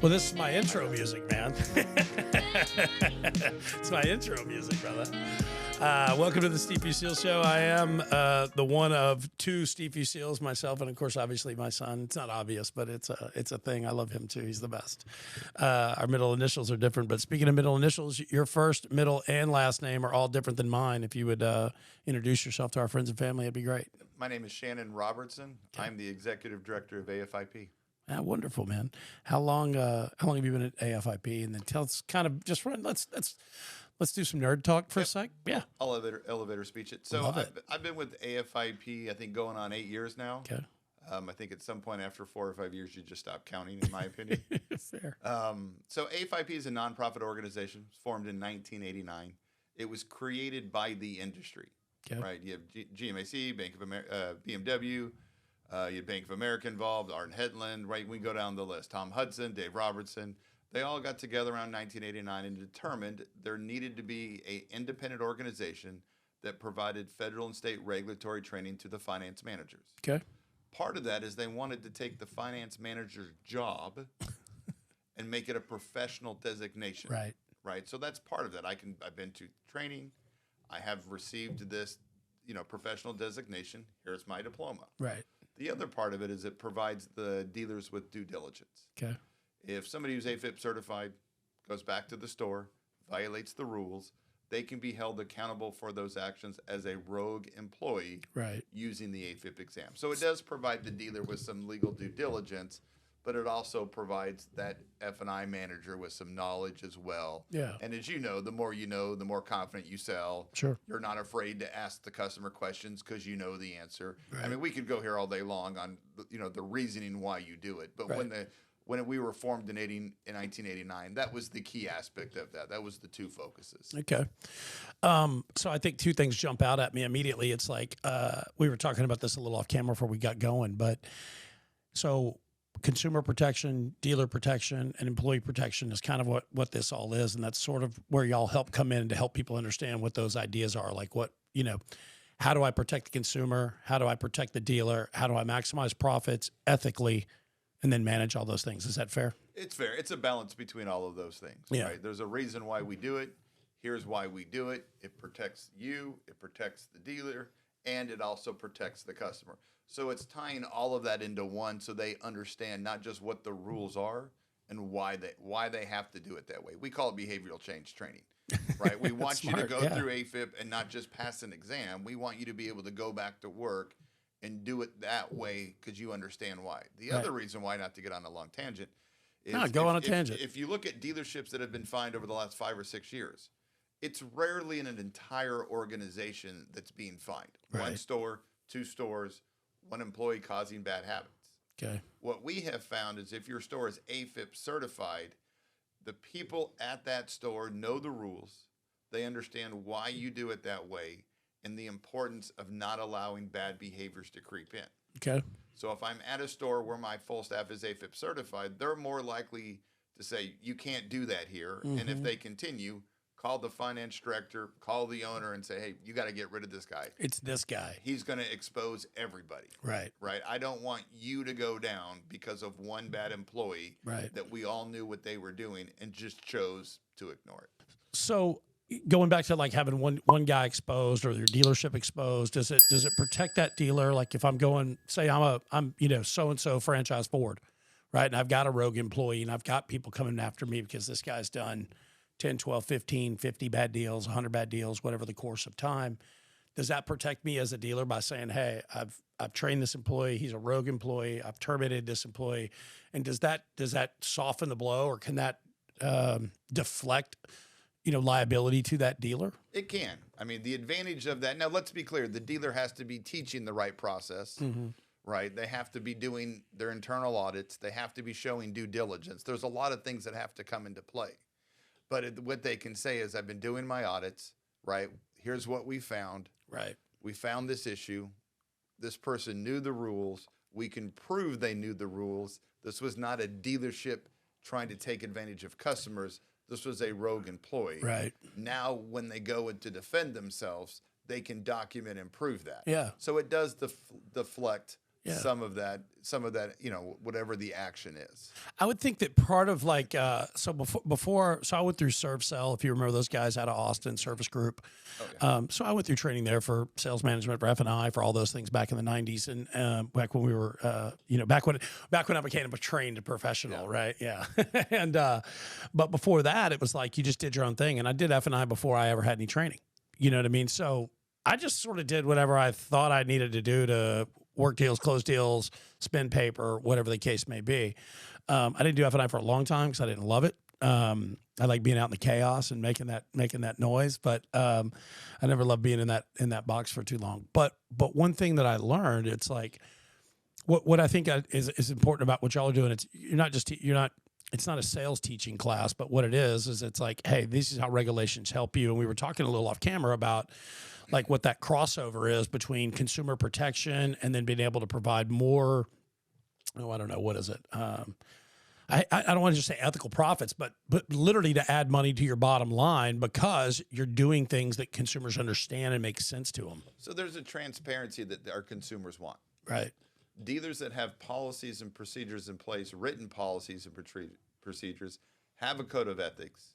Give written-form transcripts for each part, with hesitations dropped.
Well, this is my intro music, man. It's my intro music, brother. Welcome to the Steve Fusil Show. I am the one of two Steve Fusils, myself, and of course, obviously, my son. It's not obvious, but it's a thing. I love him too. He's the best. Our middle initials are different, but speaking of middle initials, your first, middle, and last name are all different than mine. If you would introduce yourself to our friends and family, it'd be great. My name is Shannon Robertson. Okay. I'm the executive director of AFIP. Ah, wonderful, man. How long have you been at AFIP? And then tell us kind of just run. Let's do some nerd talk for a sec. Yeah. Elevator speech it. So Love it. I've been with AFIP, I think, going on 8 years now. Okay. I think at some point after 4 or 5 years, you just stop counting, in my opinion. Fair. So AFIP is a nonprofit organization. It was formed in 1989. It was created by the industry. Okay. Right? You have GMAC, Bank of America, BMW. You had Bank of America involved, Art Headland, right? We go down the list. Tom Hudson, Dave Robertson. They all got together around 1989 and determined there needed to be an independent organization that provided federal and state regulatory training to the finance managers. Okay. Part of that is they wanted to take the finance manager's job and make it a professional designation. Right. Right. So that's part of that. I've been to training. I have received this, professional designation. Here's my diploma. Right. The other part of it is it provides the dealers with due diligence. Okay. If somebody who's AFIP certified goes back to the store, violates the rules, they can be held accountable for those actions as a rogue employee Right. using the AFIP exam. So it does provide the dealer with some legal due diligence, but it also provides that F&I manager with some knowledge as well. Yeah. And as you know, the more confident you sell. Sure. You're not afraid to ask the customer questions because you know the answer. Right. I mean, we could go here all day long on the reasoning why you do it. But Right. when we were formed in 1989, that was the key aspect of that. That was the two focuses. Okay. So I think two things jump out at me immediately. It's like we were talking about this a little off camera before we got going, but so consumer protection, dealer protection, and employee protection is kind of what this all is. And that's sort of where y'all help come in to help people understand what those ideas are. Like how do I protect the consumer? How do I protect the dealer? How do I maximize profits ethically and then manage all those things? Is that fair? It's fair. It's a balance between all of those things. Yeah. Right? There's a reason why we do it. Here's why we do it. It protects you, it protects the dealer, and it also protects the customer. So it's tying all of that into one so they understand not just what the rules are and why they have to do it that way. We call it behavioral change training. Right? We want you to smart, go yeah. through AFIP and not just pass an exam. We want you to be able to go back to work and do it that way because you understand why. The Right. other reason why, not to get on a long tangent, is No, go on a tangent. If you look at dealerships that have been fined over the last 5 or 6 years, it's rarely in an entire organization that's being fined. One Right. store, 2 stores, one employee causing bad habits. Okay. What we have found is if your store is AFIP certified, the people at that store know the rules. They understand why you do it that way and the importance of not allowing bad behaviors to creep in. Okay. So if I'm at a store where my full staff is AFIP certified, they're more likely to say, you can't do that here. And if they continue, call the finance director, call the owner and say, hey, you got to get rid of this guy. It's this guy. He's going to expose everybody. Right. Right. I don't want you to go down because of one bad employee Right. that we all knew what they were doing and just chose to ignore it. So going back to like having one guy exposed or your dealership exposed, does it protect that dealer? Like if I'm going, say I'm so-and-so franchise Ford, right? And I've got a rogue employee and I've got people coming after me because this guy's done 10, 12, 15, 50 bad deals, 100 bad deals, whatever the course of time. Does that protect me as a dealer by saying, hey, I've trained this employee, he's a rogue employee, I've terminated this employee? And does that soften the blow, or can that deflect liability to that dealer? It can. I mean, the advantage of that. Now, let's be clear. The dealer has to be teaching the right process, right? They have to be doing their internal audits. They have to be showing due diligence. There's a lot of things that have to come into play. But what they can say is, I've been doing my audits, right? Here's what we found. Right. We found this issue. This person knew the rules. We can prove they knew the rules. This was not a dealership trying to take advantage of customers. This was a rogue employee. Right. Now, when they go in to defend themselves, they can document and prove that. Yeah. So it does deflect some of that, whatever the action is. I would think that part of like so before I went through ServCell, if you remember those guys out of Austin, Service Group. Oh, yeah. So I went through training there for sales management, for F&I, for all those things back in the '90s, and back when we were back when I became a trained professional, right? Yeah, and but before that, it was like you just did your own thing, and I did F&I before I ever had any training. You know what I mean? So I just sort of did whatever I thought I needed to do to work deals, close deals, spin paper, whatever the case may be. I didn't do F&I for a long time because I didn't love it. I like being out in the chaos and making that noise, but I never loved being in that box for too long. But one thing that I learned, it's like what I think is important about what y'all are doing. It's not a sales teaching class, but what it is it's like, hey, this is how regulations help you. And we were talking a little off camera about like what that crossover is between consumer protection and then being able to provide more. Oh, I don't know. What is it? I don't want to just say ethical profits, but literally to add money to your bottom line because you're doing things that consumers understand and make sense to them. So there's a transparency that our consumers want. Right. Dealers that have policies and procedures in place, written policies and procedures, have a code of ethics,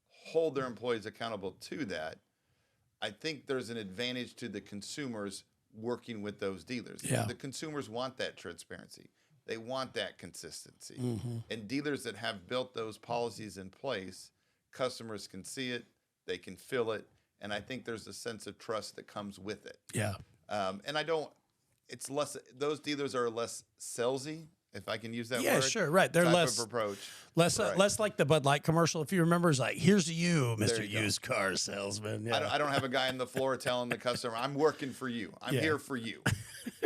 hold their employees accountable to that. I think there's an advantage to the consumers working with those dealers. Yeah. The consumers want that transparency. They want that consistency. Mm-hmm. And dealers that have built those policies in place, customers can see it, they can feel it, and I think there's a sense of trust that comes with it. Yeah. It's less, those dealers are less salesy, if I can use that word. Yeah, sure, right. They're type less of approach. Less like the Bud Light commercial. If you remember, it's like, here's to you, Mr. you go. Used Car Salesman. Yeah. I don't have a guy on the floor telling the customer, I'm working for you. I'm here for you,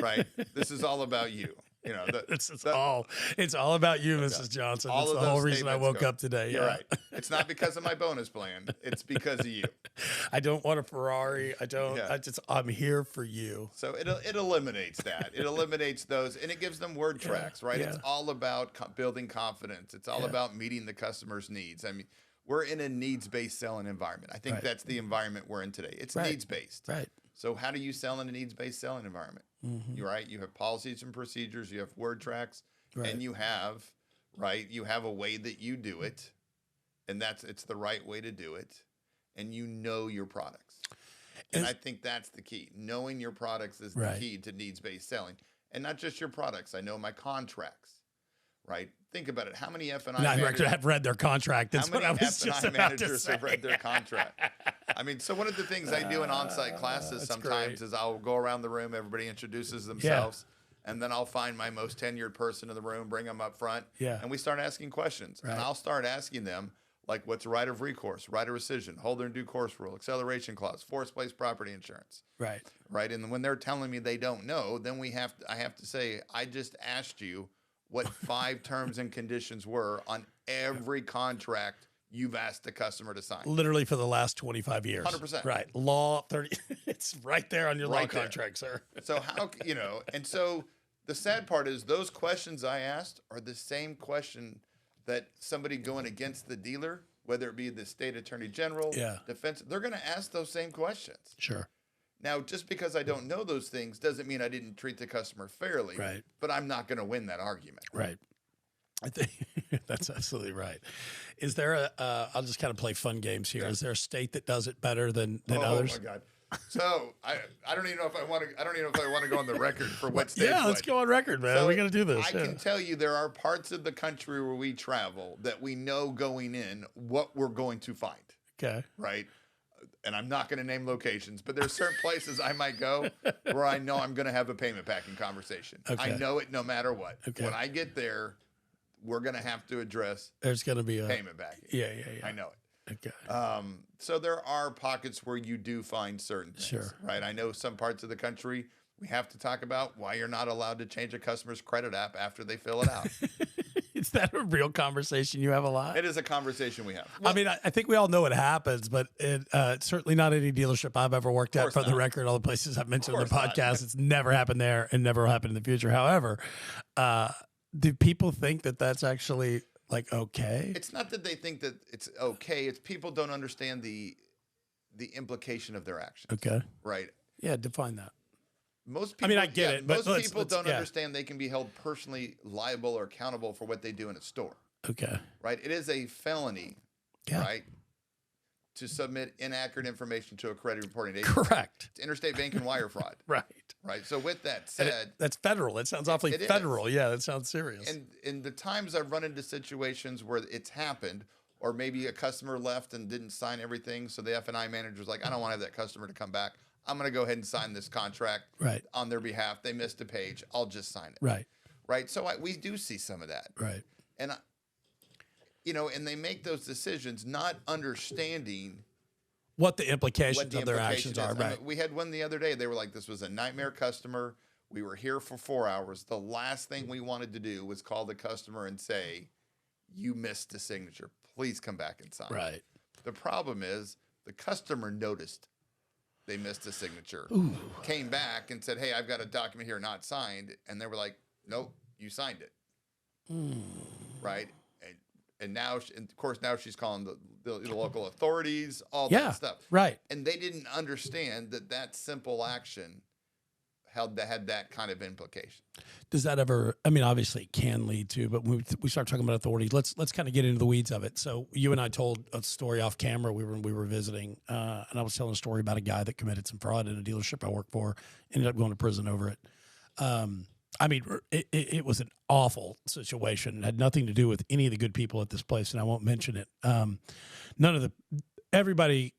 right? This is all about you. It's all about you, Mrs. Johnson. That's the whole reason I woke up today. You're right. It's not because of my bonus plan. It's because of you. I don't want a Ferrari. I don't. Yeah. I'm here for you. So it eliminates that. It eliminates those, and it gives them word tracks, right? Yeah. It's all about building confidence. It's all about meeting the customer's needs. I mean, we're in a needs-based selling environment. I think that's the environment we're in today. It's needs-based. Right. So how do you sell in a needs-based selling environment? Mm-hmm. You're right. You have policies and procedures. You have word tracks, and you have a way that you do it, and it's the right way to do it, and you know your products. And I think that's the key. Knowing your products is the key to needs-based selling, and not just your products. I know my contracts. Right. Think about it. How many F&I managers have read their contract? That's what I was just F&I about to managers say. have read their contract? I mean, so one of the things I do in on-site classes sometimes is I'll go around the room, everybody introduces themselves, and then I'll find my most tenured person in the room, bring them up front, and we start asking questions. And I'll start asking them, like, what's right of recourse, right of rescission, holder in due course rule, acceleration clause, forced place property insurance. Right. Right. And when they're telling me they don't know, then I have to say, I just asked you what 5 terms and conditions were on every contract you've asked the customer to sign. Literally for the last 25 years. 100%. Right. Law 30. It's right there on your law contract, sir. So and so the sad part is those questions I asked are the same question that somebody going against the dealer, whether it be the state attorney general, defense, they're going to ask those same questions. Sure. Now, just because I don't know those things doesn't mean I didn't treat the customer fairly. Right. But I'm not going to win that argument. Right. I think that's absolutely right. Is there I'll just kind of play fun games here. Is there a state that does it better than others? Oh my God. So I don't even know if I want to go on the record for what state. Yeah, let's go on record, man. We got to do this. I can tell you there are parts of the country where we travel that we know going in what we're going to find. Okay. Right. And I'm not going to name locations, but there's certain places I might go where I know I'm going to have a payment packing conversation. Okay. I know it no matter what. Okay. When I get there, we're going to have to address there's going to be a payment backing. Yeah. I know it. Okay. So there are pockets where you do find certain things. Sure. Right. I know some parts of the country we have to talk about why you're not allowed to change a customer's credit app after they fill it out. Is that a real conversation you have a lot? It is a conversation we have. Well, I mean, I think we all know it happens, but it's certainly not any dealership I've ever worked at. For the record, all the places I've mentioned on the podcast, it's never happened there and never will happen in the future. However, do people think that that's actually like okay? It's not that they think that it's okay. It's people don't understand the implication of their actions. Okay. Right. Yeah, define that. most I people, mean, I get it, but most people don't yeah. understand they can be held personally liable or accountable for what they do in a store. Okay. Right? It is a felony, Yeah. right, to submit inaccurate information to a credit reporting agency. Correct. It's interstate bank and wire fraud. Right. Right. So with that And said, that's federal. It sounds awfully it is. federal. Yeah, that sounds serious. and in the times I've run into situations where it's happened, or maybe a customer left and didn't sign everything, so the F&I manager's like, I don't want to have that customer to come back. I'm going to go ahead and sign this contract Right. on their behalf. They missed a page. I'll just sign it. Right. Right. So we do see some of that. Right. And, and they make those decisions not understanding What the implications what the of their implication actions are. is. I Right. mean, we had one the other day. They were like, this was a nightmare customer. We were here for 4 hours. The last thing we wanted to do was call the customer and say, you missed the signature. Please come back and sign. Right. The problem is the customer noticed they missed a signature, came back and said, hey, I've got a document here not signed. And they were like, nope, you signed it. Right. And now, of course, now she's calling the local authorities, all that stuff. Right. And they didn't understand that simple action had that kind of implication. Does that ever? I mean, obviously, it can lead to. But when we start talking about authority, let's kind of get into the weeds of it. So you and I told a story off camera. We were visiting, and I was telling a story about a guy that committed some fraud in a dealership I worked for. Ended up going to prison over it. I mean, it was an awful situation. It had nothing to do with any of the good people at this place, and I won't mention it. Everybody,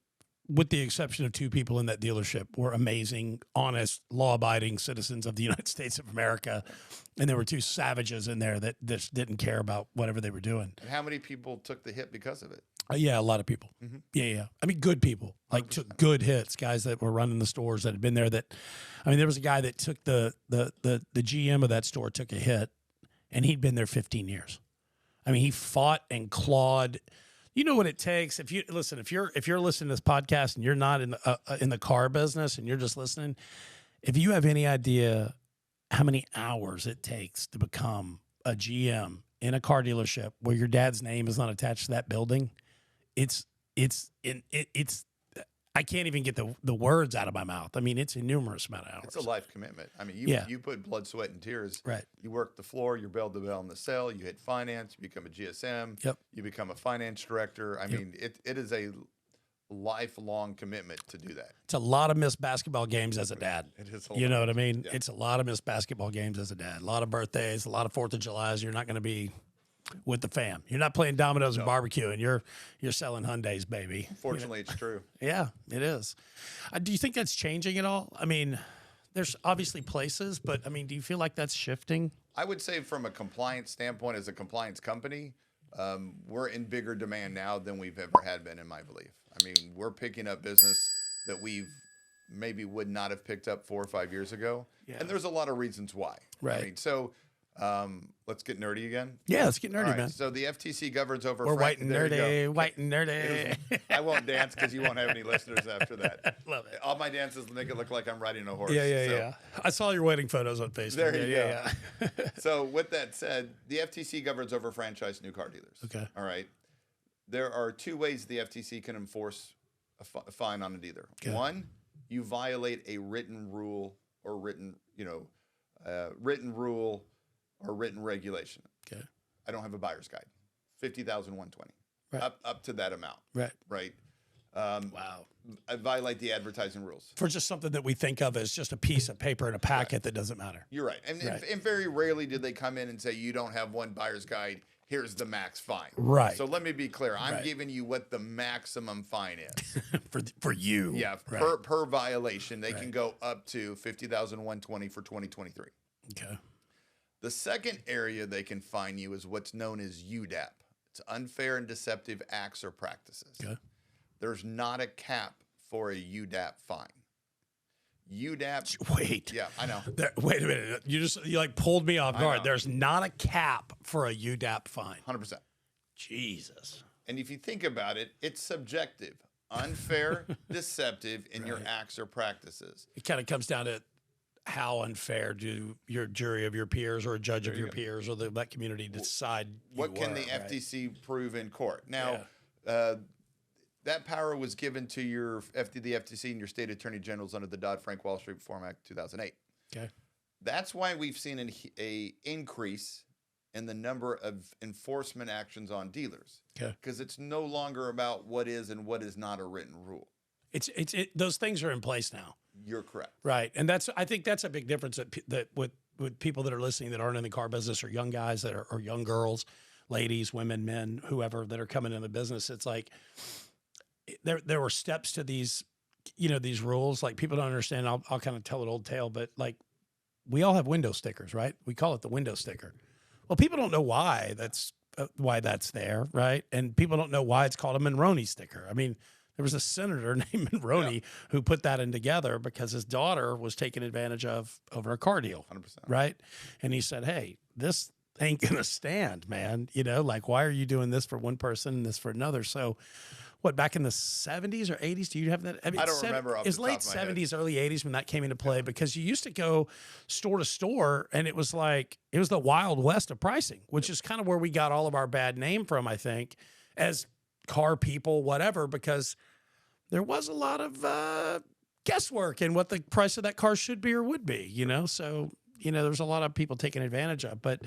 with the exception of 2 people in that dealership, were amazing, honest, law-abiding citizens of the United States of America. And there were 2 savages in there that just didn't care about whatever they were doing. And how many people took the hit because of it? Yeah, a lot of people. Mm-hmm. Yeah. I mean, good people, like 100%. Took good hits, guys that were running the stores that had been there. There was a guy that took the GM of that store took a hit, and he'd been there 15 years. I mean, he fought and clawed. You know what it takes if you're listening to this podcast and you're not in the car business and you're just listening. If you have any idea how many hours it takes to become a GM in a car dealership where your dad's name is not attached to that building, it's I can't even get the words out of my mouth. I mean, it's a numerous amount of hours. It's a life commitment. I mean, you put blood, sweat, and tears. Right. You work the floor. You're bell to bell in the cell. You hit finance. You become a GSM. Yep. You become a finance director. I mean, it is a lifelong commitment to do that. It's a lot of missed basketball games as a dad. It is. You know what I mean? Yeah. It's a lot of missed basketball games as a dad. A lot of birthdays, a lot of 4th of Julys. You're not going to be with the fam. You're not playing dominoes and barbecue, and you're selling Hyundais, baby. Fortunately, it's true. Yeah, it is. Do you think that's changing at all? I mean, there's obviously places, but I mean, do you feel like that's shifting? I would say from a compliance standpoint, as a compliance company, we're in bigger demand now than we've ever had been, in my belief. I mean, we're picking up business that we've maybe would not have picked up 4 or 5 years ago. Yeah. And there's a lot of reasons why. Right. I mean, so let's get nerdy again. Yeah, let's get nerdy, right, man. So the FTC governs over. We're white and nerdy, white and nerdy. I won't dance because you won't have any listeners after that. Love it. All my dances make it look like I'm riding a horse. Yeah. I saw your wedding photos on Facebook. There you go. Yeah. So with that said, the FTC governs over franchise new car dealers. Okay. All right. There are 2 ways the FTC can enforce a fine on a dealer. Okay. One, you violate a written rule or written rule or written regulation. Okay. I don't have a buyer's guide. 50,120. Right. Up to that amount. Right. Right. Wow. I violate the advertising rules. For just something that we think of as just a piece of paper in a packet that doesn't matter. You're right. And very rarely did they come in and say, you don't have one buyer's guide. Here's the max fine. Right. So let me be clear. I'm giving you what the maximum fine is. for you. Yeah. Right. Per violation, they can go up to 50,120 for 2023. Okay. The second area they can fine you is what's known as UDAP. It's unfair and deceptive acts or practices. Okay. There's not a cap for a UDAP fine. UDAP. Wait. Yeah, I know. Wait a minute. You like pulled me off guard. There's not a cap for a UDAP fine. 100%. Jesus. And if you think about it, it's subjective. Unfair, deceptive in your acts or practices. It kind of comes down to how unfair do your jury of your peers or a judge of your peers or that community decide what can the FTC prove in court? Now, that power was given to the FTC and your state attorney generals under the Dodd-Frank Wall Street Reform Act 2008. Okay. That's why we've seen a increase in the number of enforcement actions on dealers. Okay. Because it's no longer about what is and what is not a written rule. Those things are in place now. You're correct. Right. And I think that's a big difference that with people that are listening that aren't in the car business, or young guys that are, or young girls, ladies, women, men, whoever that are coming in the business. It's like there were steps to these, these rules. Like, people don't understand. I'll kind of tell an old tale, but like, we all have window stickers, right? We call it the window sticker. Well, people don't know why that's there, right? And people don't know why it's called a Monroney sticker. I mean, there was a senator named Monroney who put that in together because his daughter was taken advantage of over a car deal, 100%. right? And he said, "Hey, this ain't gonna stand, man. Like, why are you doing this for one person and this for another?" So, what, back in the 70s or 80s? Do you have that? I don't remember. It was late 70s, early 80s when that came into play, because you used to go store to store and it was like, it was the Wild West of pricing, which is kind of where we got all of our bad name from, I think, as car people, whatever, because there was a lot of guesswork in what the price of that car should be or would be, So, there's a lot of people taking advantage of, but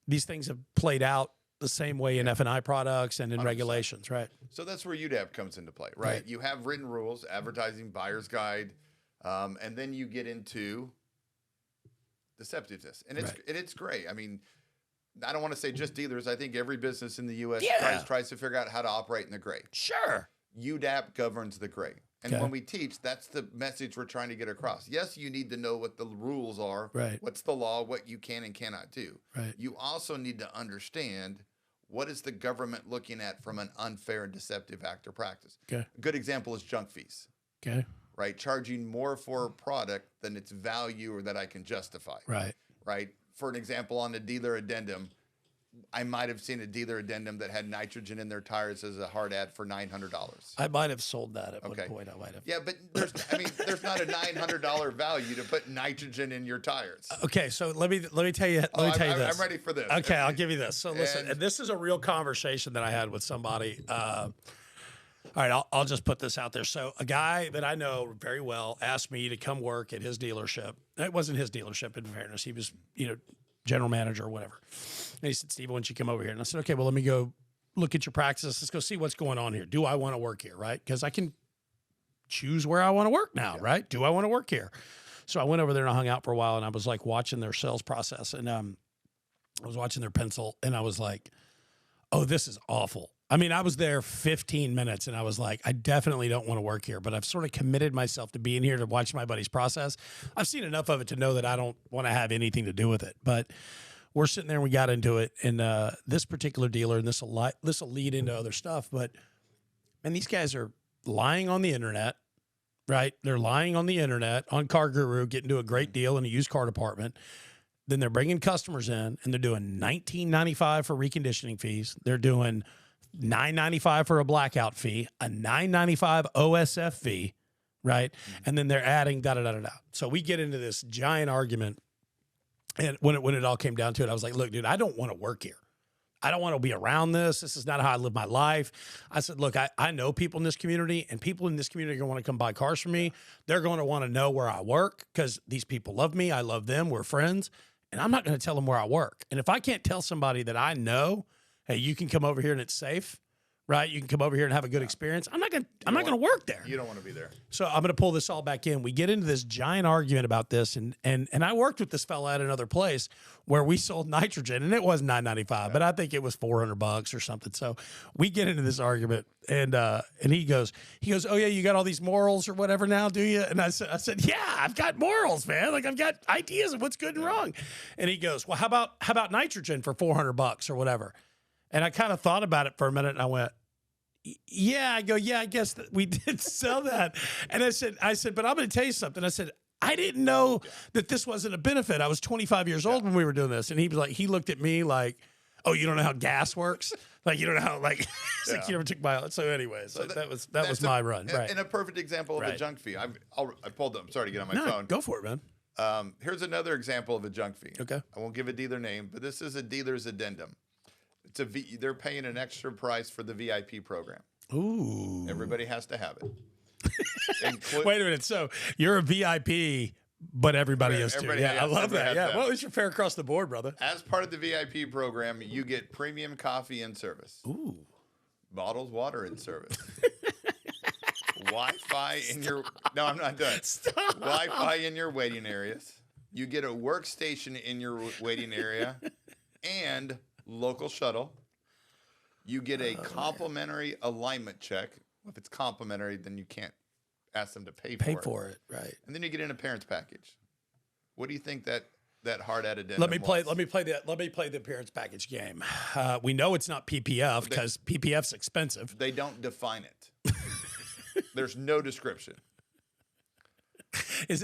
these things have played out the same way in F&I products and in 100%. Regulations, right? So that's where UDAP comes into play, right? You have written rules, advertising, buyer's guide, and then you get into deceptiveness, and it's great. I mean, I don't want to say just dealers. I think every business in the U.S. tries to figure out how to operate in the gray. Sure. UDAP governs the gray. And when we teach, that's the message we're trying to get across. Yes, you need to know what the rules are, what's the law, what you can and cannot do. Right. You also need to understand, what is the government looking at from an unfair and deceptive act or practice. Okay. A good example is junk fees. Okay. Right? Charging more for a product than its value or that I can justify. Right. Right? For an example, on a dealer addendum, I might have seen a dealer addendum that had nitrogen in their tires as a hard ad for $900. I might have sold that at one point. I might have. Yeah, but there's not a $900 value to put nitrogen in your tires. Okay, so let me tell you. Let me tell you this. I'm ready for this. Okay, I'll give you this. So listen, and this is a real conversation that I had with somebody. All right, I'll just put this out there. So a guy that I know very well asked me to come work at his dealership. It wasn't his dealership, in fairness. He was, general manager or whatever. And he said, "Steve, why don't you come over here?" And I said, "Okay, well, let me go look at your practice. Let's go see what's going on here. Do I want to work here, right? Because I can choose where I want to work now, right? Do I want to work here?" So I went over there and I hung out for a while, and I was like watching their sales process, and I was watching their pencil, and I was like, "Oh, this is awful." I mean, I was there 15 minutes and I was like, I definitely don't want to work here, but I've sort of committed myself to being here to watch my buddy's process. I've seen enough of it to know that I don't want to have anything to do with it, but we're sitting there and we got into it. And this particular dealer, and this will lead into other stuff, but man, these guys are lying on the internet, right? They're lying on the internet on Car Guru, getting to a great deal in a used car department. Then they're bringing customers in and they're doing $19.95 for reconditioning fees. They're doing $9.95 for a blackout fee, a $9.95 OSF fee, right? And then they're adding da-da-da-da-da. So we get into this giant argument. And when it all came down to it, I was like, "Look, dude, I don't want to work here. I don't want to be around this. This is not how I live my life." I said, "Look, I know people in this community, and people in this community are going to want to come buy cars from me. They're going to want to know where I work because these people love me. I love them. We're friends. And I'm not going to tell them where I work. And if I can't tell somebody that I know, hey, you can come over here and it's safe, right? You can come over here and have a good experience. I'm not going to work there. You don't want to be there. So I'm going to pull this all back in. We get into this giant argument about this, and I worked with this fella at another place where we sold nitrogen, and it was $9.95, but I think it was $400 or something. So we get into this argument, and he goes, "Oh yeah, you got all these morals or whatever now, do you?" And I said, "Yeah, I've got morals, man. Like, I've got ideas of what's good and wrong." And he goes, "Well, how about nitrogen for $400 or whatever?" And I kind of thought about it for a minute, and I went, "Yeah." I go, "Yeah, I guess that we did sell that." And I said, "But I'm going to tell you something." I said, "I didn't know that this wasn't a benefit. I was 25 years old when we were doing this." And he was like, he looked at me like, "Oh, you don't know how gas works? Like, you don't know how, like," it's like, "You never took my," so anyways, so that was my run. Right. And a perfect example of a junk fee. I pulled up. I'm sorry to get on my phone. Go for it, man. Here's another example of a junk fee. Okay. I won't give a dealer name, but this is a dealer's addendum. They're paying an extra price for the VIP program. Ooh. Everybody has to have it. Wait a minute. So you're a VIP, but everybody is too. Everybody Yeah, has- I love everybody that. has Yeah, to. well, it's your fair across the board, brother. As part of the VIP program, you get premium coffee and service, Ooh, bottled water in service, Wi-Fi in your. No, I'm not done. stop. Wi-Fi in your waiting areas. You get a workstation in your waiting area, and local shuttle. You get a complimentary alignment check. If it's complimentary, then you can't ask them to pay for it. Right? And then you get in a parents package. What do you think that hard addendum Let me play. was? Let me play the appearance package game. We know it's not PPF because PPF's expensive. They don't define it. There's no description.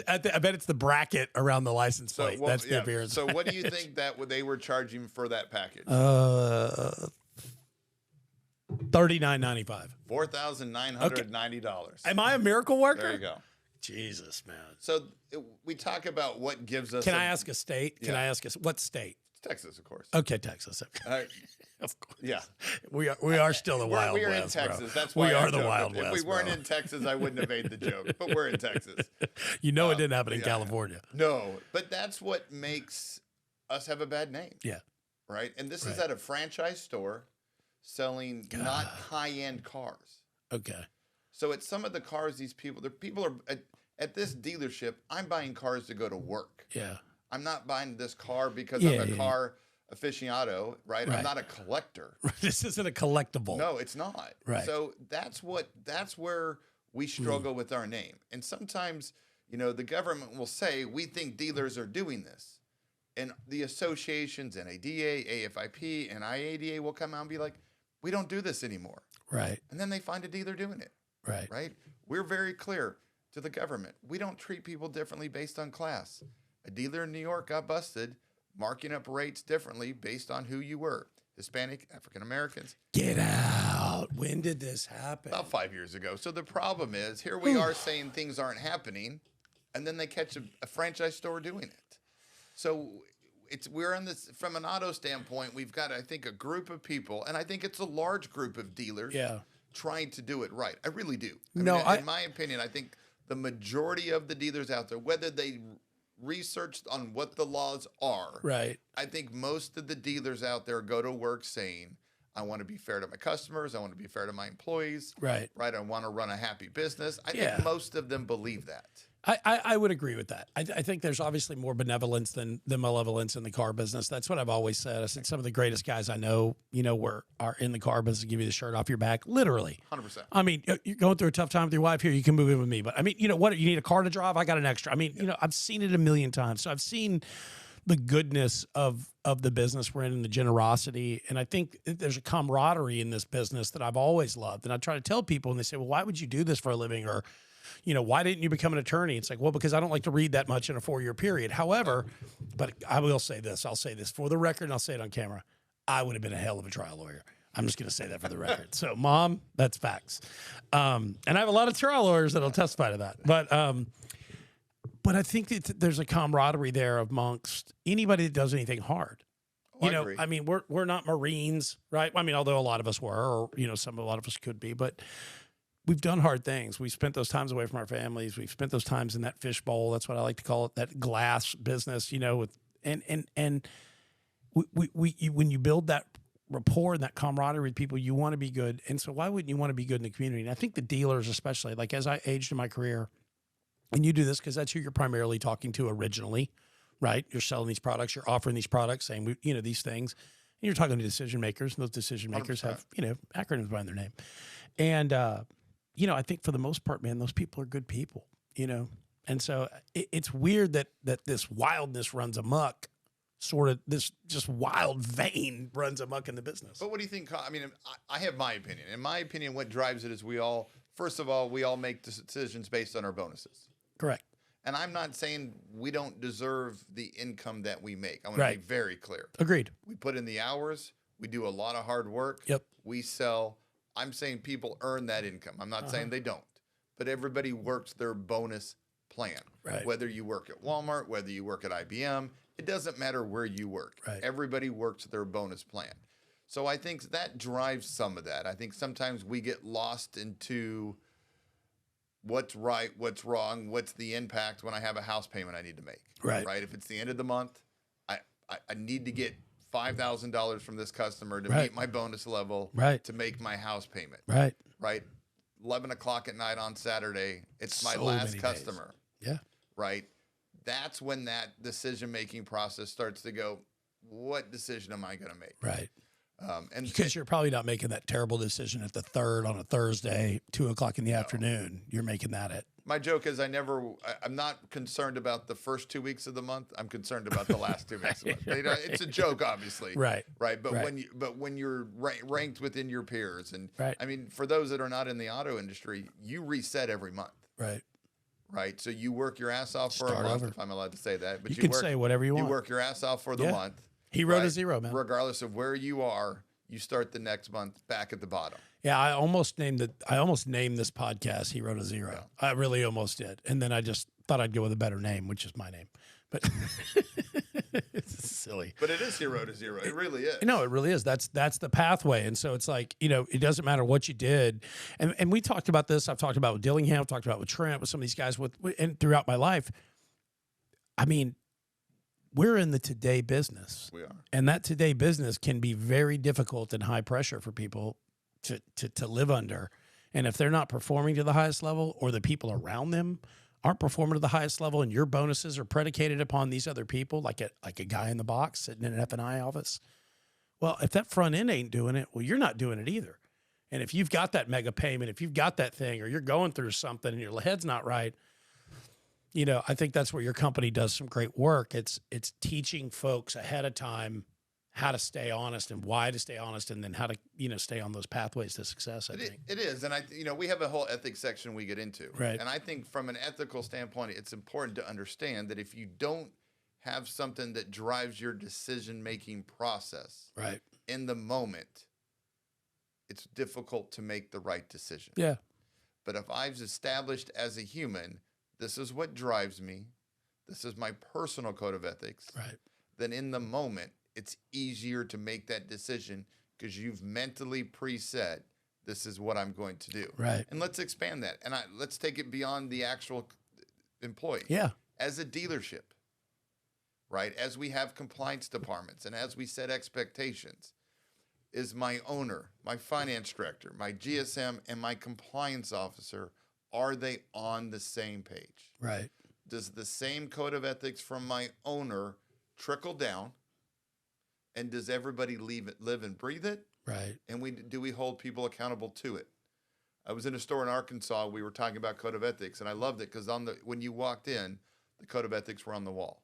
I bet it's the bracket around the license So plate. well, That's the yeah. appearance. So what do you think that they were charging for that package? $39.95. $4,990. Am I a miracle worker? There you go. Jesus, man. So we talk about what gives us. Can I ask a state? Can Yeah. I ask what state? Texas, of course. Okay, Texas. Okay. Of course. Yeah. We are still the Wild we are West. in Texas. Bro. That's why we I are the joked. Wild If West. we weren't bro. in Texas, I wouldn't have made the joke. But we're in Texas. You know, it didn't happen in California. No, but that's what makes us have a bad name. Yeah. Right. And this is Right. at a franchise store selling not high-end cars. Okay. So it's some of the cars these people are at this dealership. I'm buying cars to go to work. Yeah. I'm not buying this car because Yeah, I'm a yeah, car aficionado, right? Right. I'm not a collector. This isn't a collectible. No, it's not. Right. So that's where we struggle with our name. And sometimes, the government will say, we think dealers are doing this. And the associations, NADA, AFIP, and IADA will come out and be like, we don't do this anymore. Right. And then they find a dealer doing it. Right. Right? We're very clear to the government. We don't treat people differently based on class. A dealer in New York got busted marking up rates differently based on who you were. Hispanic, African Americans. Get out. When did this happen? About 5 years ago. So the problem is, here we are saying things aren't happening, and then they catch a franchise store doing it. So we're in this, from an auto standpoint, we've got, I think, a group of people, and I think it's a large group of dealers trying to do it right. I really do. In my opinion, I think the majority of the dealers out there, whether they researched on what the laws are, Right. I think most of the dealers out there go to work saying, I want to be fair to my customers. I want to be fair to my employees. Right. Right. I want to run a happy business. I Yeah. think most of them believe that. I would agree with that. I think there's obviously more benevolence than malevolence in the car business. That's what I've always said. I said some of the greatest guys I know, are in the car business, give you the shirt off your back, literally. 100%. I mean, you're going through a tough time with your wife here. You can move in with me. But I mean, what? You need a car to drive? I got an extra. I mean, I've seen it a million times. So I've seen the goodness of the business we're in and the generosity. And I think there's a camaraderie in this business that I've always loved. And I try to tell people, and they say, well, why would you do this for a living? Or, why didn't you become an attorney? It's like, well, because I don't like to read that much in a 4-year period. However, but I will say this. I'll say this for the record, and I'll say it on camera. I would have been a hell of a trial lawyer. I'm just going to say that for the record. So, Mom, that's facts. And I have a lot of trial lawyers that'll testify to that. But I think that there's a camaraderie there amongst anybody that does anything hard. I agree. I mean, we're not Marines, right? I mean, although a lot of us were, or a lot of us could be, but we've done hard things. We spent those times away from our families. We've spent those times in that fishbowl. That's what I like to call it, that glass business. With when you build that rapport and that camaraderie with people, you want to be good. And so why wouldn't you want to be good in the community? And I think the dealers, especially, like as I aged in my career, and you do this because that's who you're primarily talking to originally, right? You're selling these products, you're offering these products, saying, these things. And you're talking to decision makers, and those decision makers 100%. have, acronyms behind their name. And, I think for the most part, man, those people are good people, And so it's weird that this wildness runs amok, sort of this just wild vein runs amok in the business. But what do you think? I mean, I have my opinion. In my opinion, what drives it is we all make decisions based on our bonuses. Correct. And I'm not saying we don't deserve the income that we make. I want to be very clear. Agreed. We put in the hours. We do a lot of hard work. Yep. We sell. I'm saying people earn that income. I'm not saying they don't. But everybody works their bonus plan. Right. Whether you work at Walmart, whether you work at IBM, it doesn't matter where you work. Right. Everybody works their bonus plan. So I think that drives some of that. I think sometimes we get lost into what's right, what's wrong, what's the impact when I have a house payment I need to make. Right. Right. If it's the end of the month, I need to get $5,000 from this customer to Right. meet my bonus level Right. to make my house payment. Right. Right. 11 o'clock at night on Saturday, it's my So last many days. customer. Yeah. Right. That's when that decision-making process starts to go, what decision am I going to make? Right. And Because you're probably not making that terrible decision at the 3rd on a Thursday, 2:00 in the afternoon. You're making that at. my joke is I'm not concerned about the first 2 weeks of the month. I'm concerned about the last 2 weeks of the month. You know, it's a joke, obviously. Right. Right. But Right. when you're ranked within your peers, and Right. I mean, for those that are not in the auto industry, you reset every month. Right. Right. So you work your ass off for Start a month, over. if I'm allowed to say that. But You can work, say whatever you want. work your ass off for the Yeah. month. Hero to right? zero, man. Regardless of where you are, you start the next month back at the bottom. Yeah, I almost named this podcast Hero to Zero. Yeah. I really almost did. And then I just thought I'd go with a better name, which is my name. But it's silly. But it is zero to zero. It really is. No, it really is. That's the pathway. And so it's like, you know, it doesn't matter what you did. And we talked about this. I've talked about with Dillingham, I've talked about with Trent, with some of these guys and throughout my life. I mean, we're in the today business. We are. And that today business can be very difficult and high pressure for people to live under. And if they're not performing to the highest level, or the people around them aren't performing to the highest level, and your bonuses are predicated upon these other people, like a guy in the box sitting in an F&I office. Well, if that front end ain't doing it, well, you're not doing it either. And if you've got that mega payment, if you've got that thing, or you're going through something and your head's not right, you know, I think that's where your company does some great work. It's teaching folks ahead of time how to stay honest and why to stay honest, and then how to, you know, stay on those pathways to success, I think. It is. And we have a whole ethics section we get into. Right. And I think from an ethical standpoint, it's important to understand that if you don't have something that drives your decision-making process Right. in the moment, it's difficult to make the right decision. Yeah. But if I've established as a human, this is what drives me, this is my personal code of ethics, Right. then in the moment, it's easier to make that decision because you've mentally preset, this is what I'm going to do. Right. And let's expand that. And let's take it beyond the actual employee. Yeah. As a dealership, right? As we have compliance departments and as we set expectations, is my owner, my finance director, my GSM, and my compliance officer, are they on the same page? Right. Does the same code of ethics from my owner trickle down? And does everybody live and breathe it? Right. And do we hold people accountable to it? I was in a store in Arkansas. We were talking about code of ethics, and I loved it because when you walked in, the code of ethics were on the wall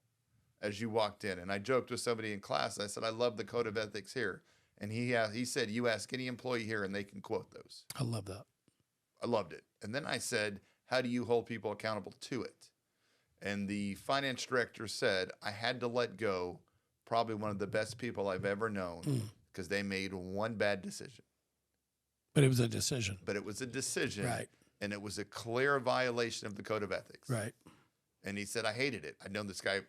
as you walked in. And I joked with somebody in class. I said, I love the code of ethics here. And he said, you ask any employee here, and they can quote those. I love that. I loved it. And then I said, how do you hold people accountable to it? And the finance director said, I had to let go probably one of the best people I've ever known because they made one bad decision. But it was a decision. But it was a decision. Right. And it was a clear violation of the code of ethics. Right. And he said, I hated it. I'd known this guy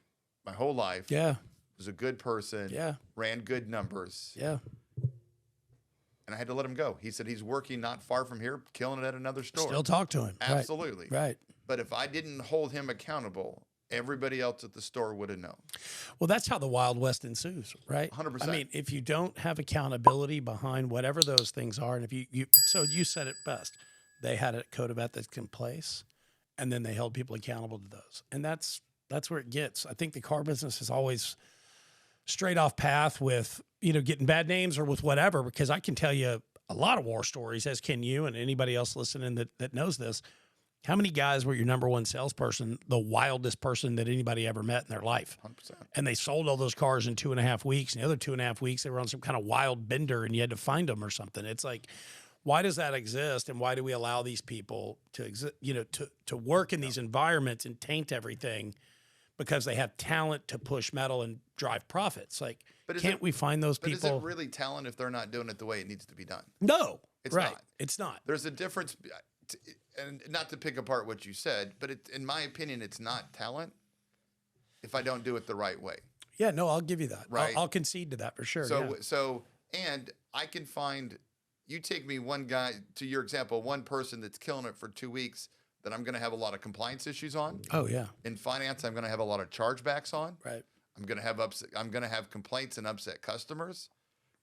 my whole life. Yeah. Was a good person. Yeah. Ran good numbers. Yeah. And I had to let him go. He said he's working not far from here, killing it at another store. Still talk to him. Absolutely. Right. But if I didn't hold him accountable, everybody else at the store would have known. Well, that's how the Wild West ensues, right? 100%. I mean, if you don't have accountability behind whatever those things are, and if so you said it best, they had a code of ethics in place, and then they held people accountable to those. And that's where it gets. I think the car business is always straight off path with, you know, getting bad names or with whatever, because I can tell you a lot of war stories, as can you and anybody else listening that knows this. How many guys were your number one salesperson, the wildest person that anybody ever met in their life? 100%. And they sold all those cars in 2.5 weeks. And the other 2.5 weeks, they were on some kind of wild bender and you had to find them or something. It's like, why does that exist? And why do we allow these people to exist, you know, to work in these environments and taint everything because they have talent to push metal and drive profits? Like, can't we find those people? But is it really talent if they're not doing it the way it needs to be done? No, It's right. not. It's not. There's a difference, and not to pick apart what you said, but in my opinion, it's not talent if I don't do it the right way. Yeah, no, I'll give you that. Right. I'll concede to that for sure. And I can find, you take me one guy, to your example, one person that's killing it for 2 weeks, that I'm going to have a lot of compliance issues on. Oh yeah. In finance, I'm going to have a lot of chargebacks on. Right. I'm going to have I'm going to have complaints and upset customers.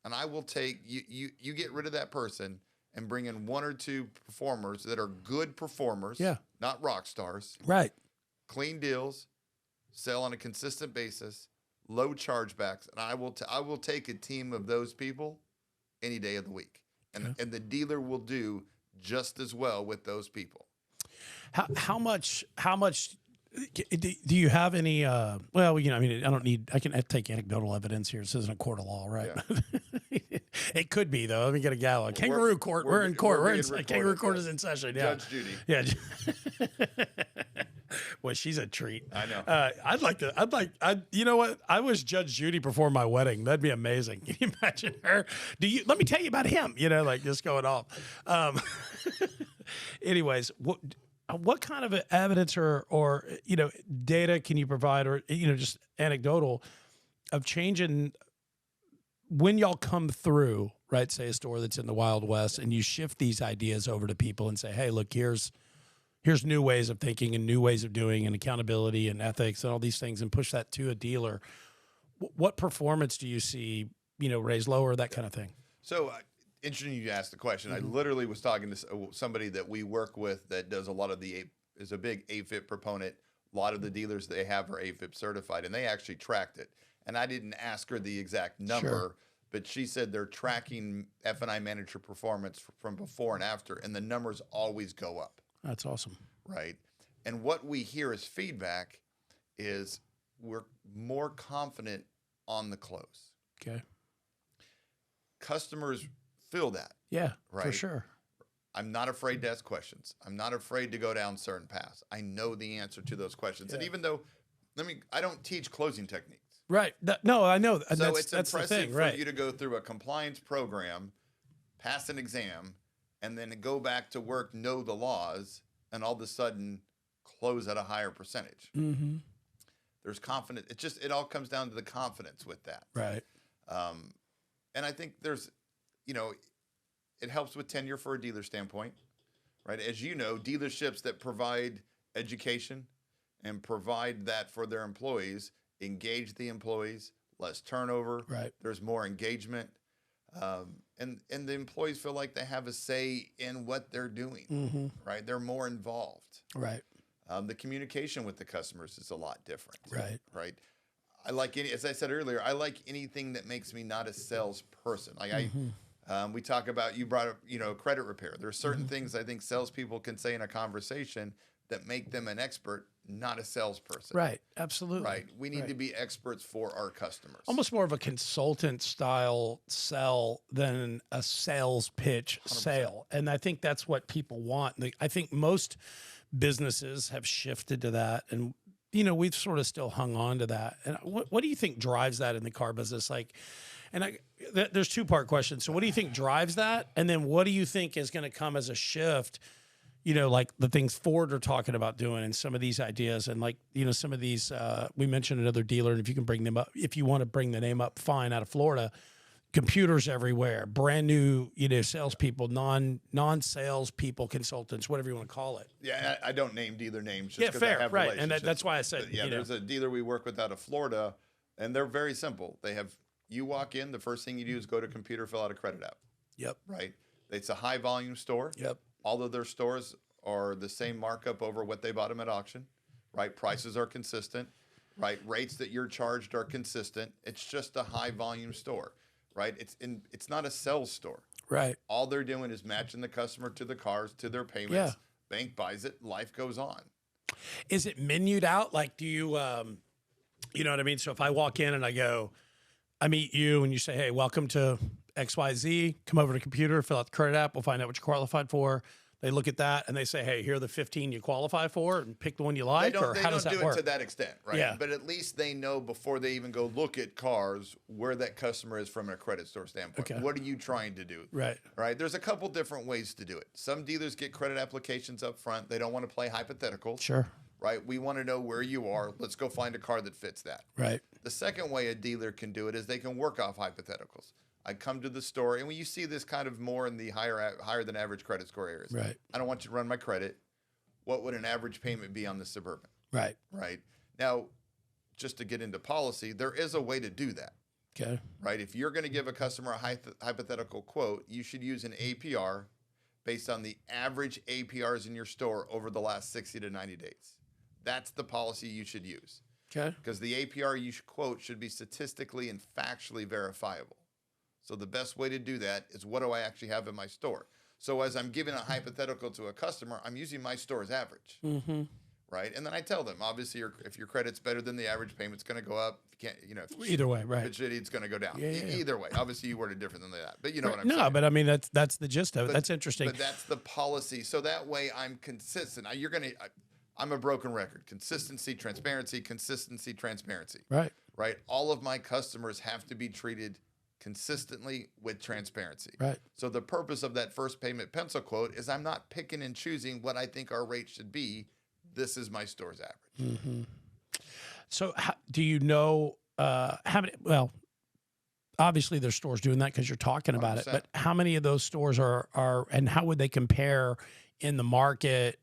And I will take you get rid of that person and bring in one or two performers that are good performers, Yeah. not rock stars, Right. clean deals, sell on a consistent basis, low chargebacks, and I will take a team of those people any day of the week. And the dealer will do just as well with those people. How much do you have any well, I mean, I can take anecdotal evidence here. This isn't a court of law, right? Yeah. It could be though. Let me get a gavel. Kangaroo court. We're in court. Kangaroo court is in session. Yeah. Judge Judy. Yeah. Well, she's a treat. I know. You know what? I wish Judge Judy performed my wedding. That'd be amazing. Can you imagine her? Let me tell you about him, like just going off. Anyways, what kind of evidence or data can you provide, or just anecdotal of changing when y'all come through, right? Say a store that's in the Wild West, and you shift these ideas over to people and say, hey, look, here's new ways of thinking and new ways of doing and accountability and ethics and all these things, and push that to a dealer. What performance do you see, raise lower, that kind of thing? So interesting you asked the question. I literally was talking to somebody that we work with that does a lot of is a big AFIP proponent. A lot of the dealers they have are AFIP certified, and they actually tracked it. And I didn't ask her the exact number, but she said they're tracking F&I manager performance from before and after, and the numbers always go up. That's awesome. Right. And what we hear as feedback is we're more confident on the close. Okay. Customers feel that. Yeah, right? For sure. I'm not afraid to ask questions. I'm not afraid to go down certain paths. I know the answer to those questions. Yeah. And even though, I don't teach closing techniques. Right. No, I know. And So that's impressive the thing, for right? you to go through a compliance program, pass an exam, and then go back to work, know the laws, and all of a sudden close at a higher percentage. Mm-hmm. There's confidence. It all comes down to the confidence with that. Right. And I think there's, it helps with tenure for a dealer standpoint, right? As you know, dealerships that provide education and provide that for their employees, engage the employees, less turnover. Right. There's more engagement. And the employees feel like they have a say in what they're doing, right? They're more involved. Right. The communication with the customers is a lot different. Right. Right. As I said earlier, I like anything that makes me not a salesperson. Like we talk about, you brought up, credit repair. There are certain things I think salespeople can say in a conversation that make them an expert, not a salesperson. Right. Absolutely. Right. We need to be experts for our customers. Almost more of a consultant style sell than a sales pitch 100%. sale. And I think that's what people want. I think most businesses have shifted to that. And, we've sort of still hung on to that. And what do you think drives that in the car business? There's two-part question. So what do you think drives that? And then what do you think is going to come as a shift, like the things Ford are talking about doing and some of these ideas and some of these, we mentioned another dealer, and if you can bring them up, if you want to bring the name up, fine, out of Florida, computers everywhere, brand new, salespeople, non-sales people, consultants, whatever you want to call it. Yeah, I don't name dealer names. Just Yeah, 'cause fair, I have right. And relationships. that's why I said, But there's a dealer we work with out of Florida, and they're very simple. You walk in, the first thing you do is go to computer, fill out a credit app. Yep. Right? It's a high volume store. Yep. All of their stores are the same markup over what they bought them at auction. Right? Prices are consistent. Right? Rates that you're charged are consistent. It's just a high volume store. Right? It's not a sales store. Right. All they're doing is matching the customer to the cars, to their payments. Yeah. Bank buys it, life goes on. Is it menued out? Like, do you, you know what I mean? So if I walk in and I meet you and you say, hey, welcome to XYZ, come over to the computer, fill out the credit app, we'll find out what you're qualified for. They look at that and they say, hey, here are the 15 you qualify for, and pick the one you like, or how does that do work? it to that extent, right? Yeah. But at least they know before they even go look at cars where that customer is from a credit store standpoint. Okay. What are you trying to do? Right. Right. There's a couple different ways to do it. Some dealers get credit applications up front. They don't want to play hypotheticals. Sure. Right. We want to know where you are. Let's go find a car that fits that. Right. The second way a dealer can do it is they can work off hypotheticals. I come to the store, and when you see this kind of more in the higher than average credit score areas. Right. I don't want you to run my credit. what would an average payment be on the Suburban? Right. Right. Now, just to get into policy, there is a way to do that. Okay. Right. If you're going to give a customer a hypothetical quote, you should use an APR based on the average APRs in your store over the last 60 to 90 days. That's the policy you should use. Okay. Because the APR you should quote should be statistically and factually verifiable. So the best way to do that is, what do I actually have in my store? So as I'm giving a hypothetical to a customer, I'm using my store's average. Mm-hmm. Right. And then I tell them, obviously, if your credit's better than the average, payment's going to go up. If you can't, if Either way, right. If it's shitty, it's going to go down. Yeah, yeah. Either way. Obviously, you worded different than that. But you know what I'm No, saying. but I mean, that's the gist of it. That's interesting. But that's the policy. So that way I'm consistent. I'm a broken record. Consistency, transparency, consistency, transparency. Right. Right. All of my customers have to be treated consistently with transparency. Right. So the purpose of that first payment pencil quote is I'm not picking and choosing what I think our rate should be. This is my store's average. Mm-hmm. So do you know how many, well, obviously there's stores doing that because you're talking about 100%. it, but how many of those stores are, and how would they compare in the market,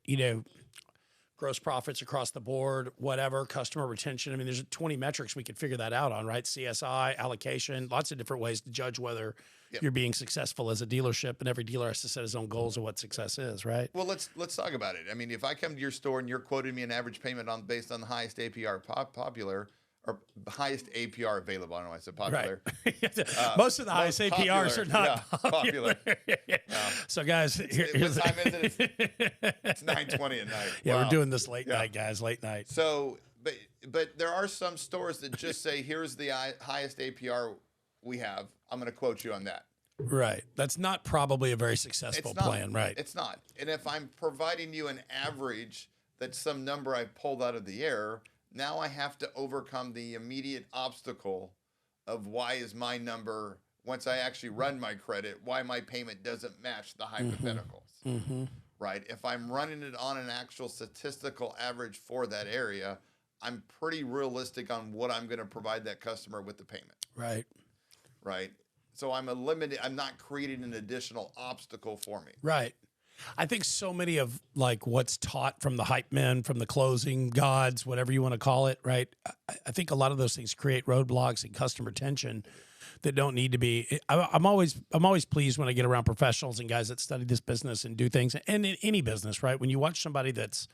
gross profits across the board, whatever, customer retention? I mean, there's 20 metrics we could figure that out on, right? CSI, allocation, lots of different ways to judge whether you're being successful as a dealership, and every dealer has to set his own goals of what success is, right? Well, let's talk about it. I mean, if I come to your store and you're quoting me an average payment based on the highest APR popular, or highest APR available, I don't know why I said popular. Right. Most of the highest APRs are not popular. So guys, what time is it? It's 9:20 at night. Yeah, Wow. we're doing this late night, guys, late night. So, but there are some stores that just say, here's the highest APR we have. I'm going to quote you on that. Right. That's not probably a very successful plan, right? It's not. And if I'm providing you an average that's some number I pulled out of the air, now I have to overcome the immediate obstacle of why is my number, once I actually run my credit, why my payment doesn't match the hypotheticals. Mm-hmm. Right? If I'm running it on an actual statistical average for that area, I'm pretty realistic on what I'm going to provide that customer with the payment. Right. Right? So I'm not creating an additional obstacle for me. Right. I think so many of like what's taught from the hype men, from the closing gods, whatever you want to call it, right? I think a lot of those things create roadblocks and customer tension that don't need to be. I'm always pleased when I get around professionals and guys that study this business and do things, and in any business, right? When you watch somebody that's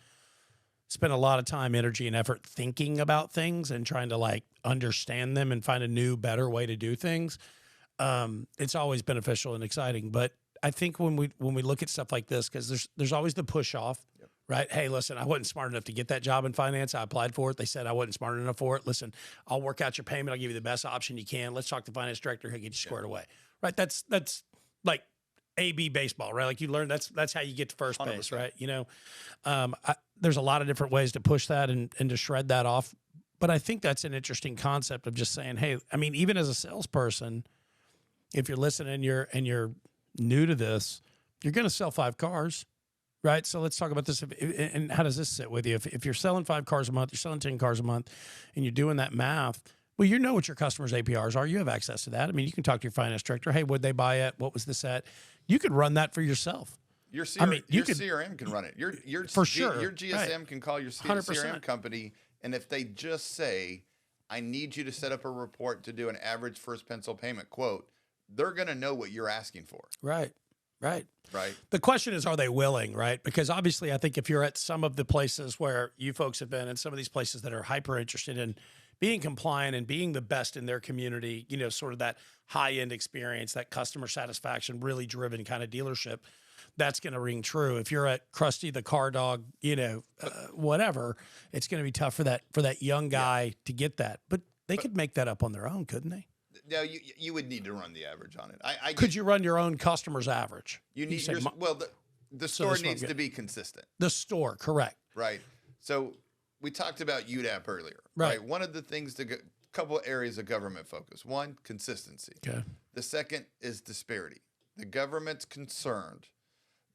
spent a lot of time, energy, and effort thinking about things and trying to like understand them and find a new, better way to do things, it's always beneficial and exciting. But I think when we look at stuff like this, because there's always the push off, right? Hey, listen, I wasn't smart enough to get that job in finance. I applied for it. They said I wasn't smart enough for it. Listen, I'll work out your payment. I'll give you the best option you can. Let's talk to the finance director. He'll get you squared away, right? That's like AB baseball, right? Like you learn that's how you get to first 100%. base, right? There's a lot of different ways to push that and to shred that off. But I think that's an interesting concept of just saying, hey, I mean, even as a salesperson, if you're listening and you're new to this, you're going to sell 5 cars, right? So let's talk about this. And how does this sit with you? If you're selling 5 cars a month, you're selling 10 cars a month, and you're doing that math, well, you know what your customers' APRs are. You have access to that. I mean, you can talk to your finance director. Hey, would they buy it? What was this at? You could run that for yourself. Your CRM can run it. Your for sure. Your GSM right. can call your 100%. CRM company, and if they just say, I need you to set up a report to do an average first pencil payment quote, they're going to know what you're asking for. Right. Right. Right. The question is, are they willing, right? Because obviously I think if you're at some of the places where you folks have been, and some of these places that are hyper interested in being compliant and being the best in their community, sort of that high end experience, that customer satisfaction, really driven kind of dealership, that's going to ring true. If you're at Krusty the Car Dog, whatever, it's going to be tough for that young guy to get that. But they could make that up on their own, couldn't they? No, you would need to run the average on it. Could you run your own customer's average? You need the store needs to be consistent. The store, correct? Right. So we talked about UDAP earlier. Right. One of the things couple areas of government focus. One, consistency. Okay. The second is disparity. The government's concerned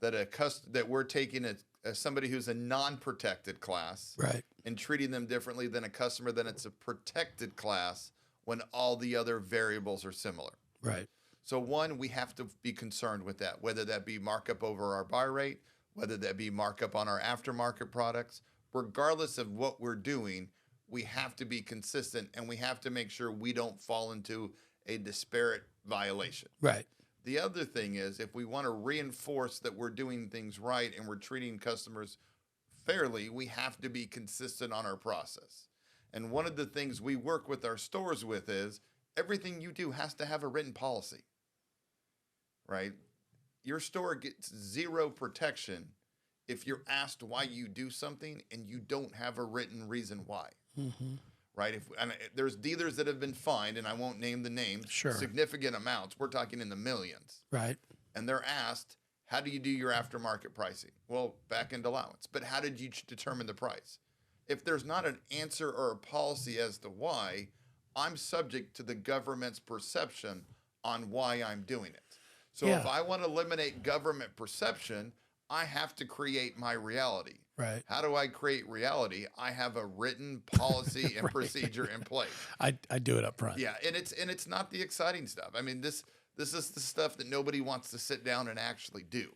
that we're taking somebody who's a non-protected class, right, and treating them differently than a customer that it's a protected class when all the other variables are similar. Right. So one, we have to be concerned with that, whether that be markup over our buy rate, whether that be markup on our aftermarket products. Regardless of what we're doing, we have to be consistent, and we have to make sure we don't fall into a disparate violation. Right. The other thing is, if we want to reinforce that we're doing things right and we're treating customers fairly, we have to be consistent on our process. And one of the things we work with our stores with is everything you do has to have a written policy, right? Your store gets zero protection if you're asked why you do something and you don't have a written reason why. Mm-hmm. Right? There's dealers that have been fined, and I won't name the names, Sure. significant amounts. We're talking in the millions. Right. And they're asked, how do you do your aftermarket pricing? Well, back-end allowance. But how did you determine the price? If there's not an answer or a policy as to why, I'm subject to the government's perception on why I'm doing it. So if I want to eliminate government perception, I have to create my reality. Right. How do I create reality? I have a written policy and procedure in place. I do it up front. Yeah, and it's not the exciting stuff. I mean, this is the stuff that nobody wants to sit down and actually do,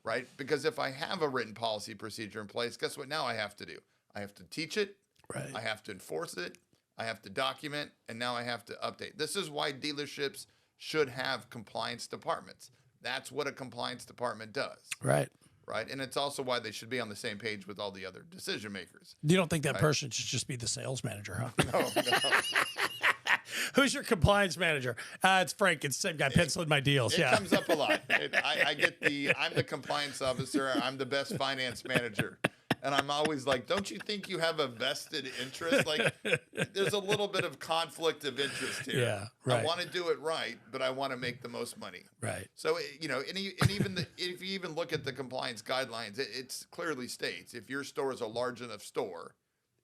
right? Because if I have a written policy procedure in place, guess what now I have to do? I have to teach it. Right. I have to enforce it. I have to document, and now I have to update. This is why dealerships should have compliance departments. That's what a compliance department does. Right. Right. And it's also why they should be on the same page with all the other decision makers. You don't think that person should just be the sales manager, huh? No. Who's your compliance manager? It's Frank. It's the same guy penciling my deals. It comes up a lot. I get I'm the compliance officer. I'm the best finance manager. And I'm always like, don't you think you have a vested interest? Like, there's a little bit of conflict of interest here. Yeah, right. I want to do it right, but I want to make the most money. Right. So, and even if you even look at the compliance guidelines, it clearly states if your store is a large enough store,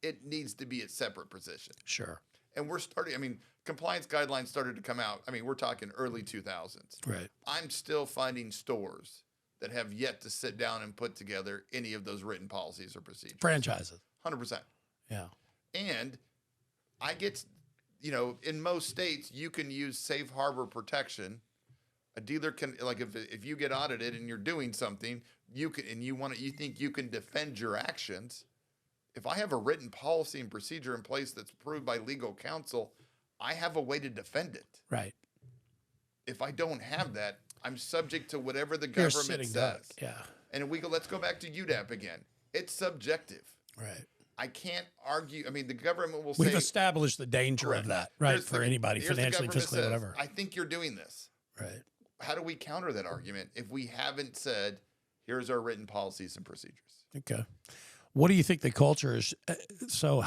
it needs to be a separate position. Sure. And we're starting, compliance guidelines started to come out. We're talking early 2000s. Right. I'm still finding stores that have yet to sit down and put together any of those written policies or procedures. Franchises. 100%. Yeah. And I get, in most states, you can use safe harbor protection. A dealer can, like, if you get audited and you're doing something, you can, and you think you can defend your actions. If I have a written policy and procedure in place that's approved by legal counsel, I have a way to defend it. Right. If I don't have that, I'm subject to whatever the government says. Yeah. And let's go back to UDAP again. It's subjective. Right. I can't argue. The government will say we've established the danger of that, right? For anybody, financially, fiscally, says, whatever. I think you're doing this. Right. How do we counter that argument if we haven't said, here's our written policies and procedures? Okay. What do you think the culture is? So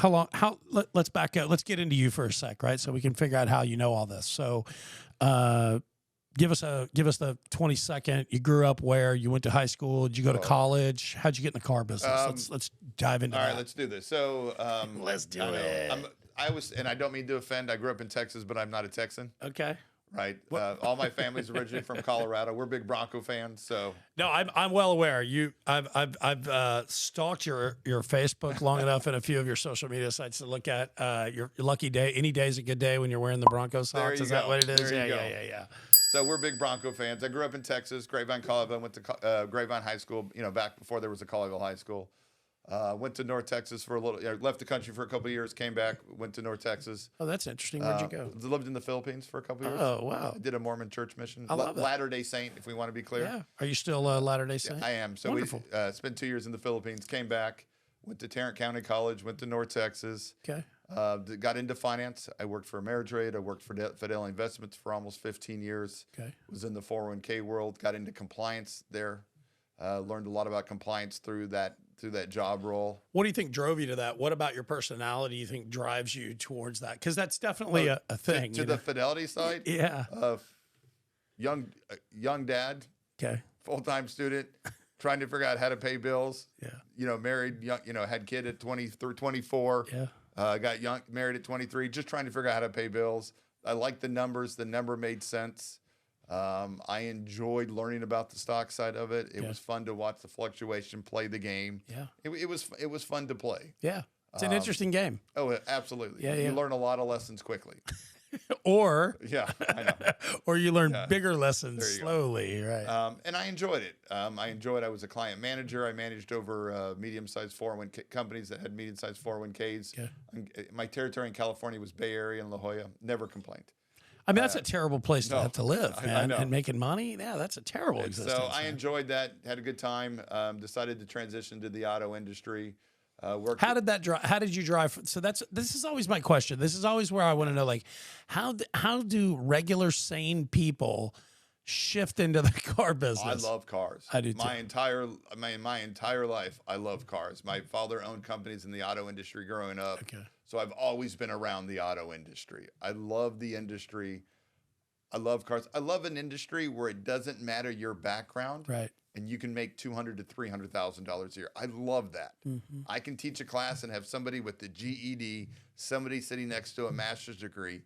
let's back up. Let's get into you for a sec, right? So we can figure out how you know all this. So, give us the 20-second. You grew up where? You went to high school? Did you go to college? How'd you get in the car business? Let's dive into that. All right, let's do this. So let's do it. I was, and I don't mean to offend. I grew up in Texas, but I'm not a Texan. Okay. Right. All my family's originally from Colorado. We're big Bronco fans. So no, I'm well aware. I've stalked your Facebook long enough and a few of your social media sites to look at. Your lucky day. Any day's a good day when you're wearing the Bronco socks. Is that what it is? Yeah. So we're big Bronco fans. I grew up in Texas, Grapevine, Colorado. Went to Grapevine High School. Back before there was a Colleyville High School. Went to North Texas for a little. Left the country for a couple of years. Came back. Went to North Texas. Oh, that's interesting. Where'd you go? Lived in the Philippines for a couple of years. Oh, wow. I did a Mormon church mission. I love that. Latter-day Saint, if we want to be clear. Yeah. Are you still a Latter-day Saint? Yeah, I am. So wonderful. we spent 2 years in the Philippines. Came back. Went to Tarrant County College. Went to North Texas. Okay. Got into finance. I worked for Ameritrade. I worked for Fidelity Investments for almost 15 years. Okay. Was in the 401k world. Got into compliance there. Learned a lot about compliance through that job role. What do you think drove you to that? What about your personality you think drives you towards that? Because that's definitely a thing. To the Fidelity side? Yeah. Young dad. Okay. Full-time student. Trying to figure out how to pay bills. Yeah. Married, young, had kid at 20 through 24. Yeah. Got married at 23. Just trying to figure out how to pay bills. I liked the numbers. The number made sense. I enjoyed learning about the stock side of it. It was fun to watch the fluctuation, play the game. Yeah. It was fun to play. Yeah. It's an interesting game. Oh, absolutely. Yeah. You learn a lot of lessons quickly. or Yeah, I know. or you learn Yeah. bigger lessons There you go. slowly, right? And I enjoyed it. I was a client manager. I managed over medium-sized 401k companies that had medium-sized 401ks. Yeah. My territory in California was Bay Area and La Jolla. Never complained. I mean, that's a terrible place to no, have to live, I man. know. And making money, yeah, that's a terrible And existence. so I man. enjoyed that. Had a good time. Decided to transition to the auto industry. Worked. How did that drive? How did you drive? So this is always my question. This is always where I want to know, like, how do regular sane people shift into the car business? I love cars. I do too. My entire life, I love cars. My father owned companies in the auto industry growing up. Okay. So I've always been around the auto industry. I love the industry. I love cars. I love an industry where it doesn't matter your background, Right. and you can make $200,000 to $300,000 a year. I love that. Mm-hmm. I can teach a class and have somebody with the GED, somebody sitting next to a master's degree,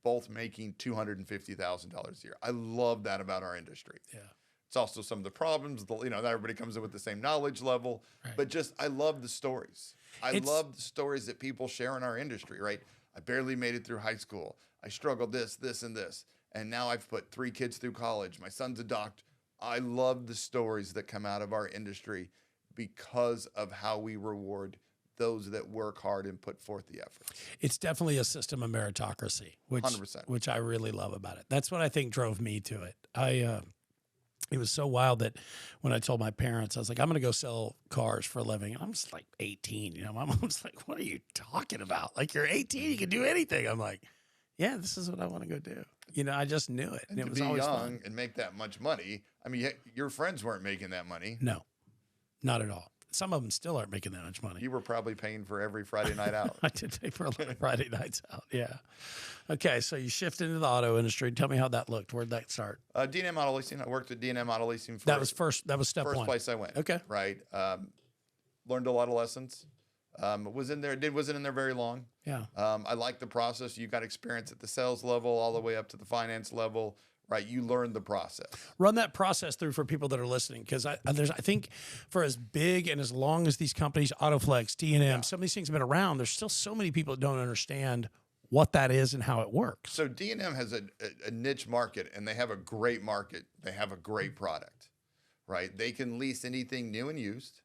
both making $250,000 a year. I love that about our industry. Yeah. It's also some of the problems. Not everybody comes in with the same knowledge level, Right. but just I love the stories. I love the stories that people share in our industry. Right? I barely made it through high school. I struggled this, and this. And now I've put 3 kids through college. My son's a doctor. I love the stories that come out of our industry because of how we reward those that work hard and put forth the effort. It's definitely a system of meritocracy, which 100%. which I really love about it. That's what I think drove me to it. It was so wild that when I told my parents, I was like, I'm going to go sell cars for a living. And I'm just like 18. My mom was like, what are you talking about? Like, you're 18, you can do anything. I'm like, yeah, this is what I want to go do. I just knew it. And it to was be always young fun. and make that much money, I mean, your friends weren't making that money. No, not at all. Some of them still aren't making that much money. You were probably paying for every Friday night out. I did pay for a lot of Friday nights out. Yeah. Okay. So you shifted into the auto industry. Tell me how that looked. Where'd that start? D&M Auto Leasing. I worked at D&M Auto Leasing for That was step first one. place I went. Okay. Right. Learned a lot of lessons. Wasn't in there very long. Yeah. I like the process. You got experience at the sales level all the way up to the finance level. Right. You learn the process. Run that process through for people that are listening, because I think for as big and as long as these companies, Autoflex, D&M, some of these things have been around, there's still so many people that don't understand what that is and how it works. So D&M has a niche market, and they have a great market. They have a great product, right? They can lease anything new and used,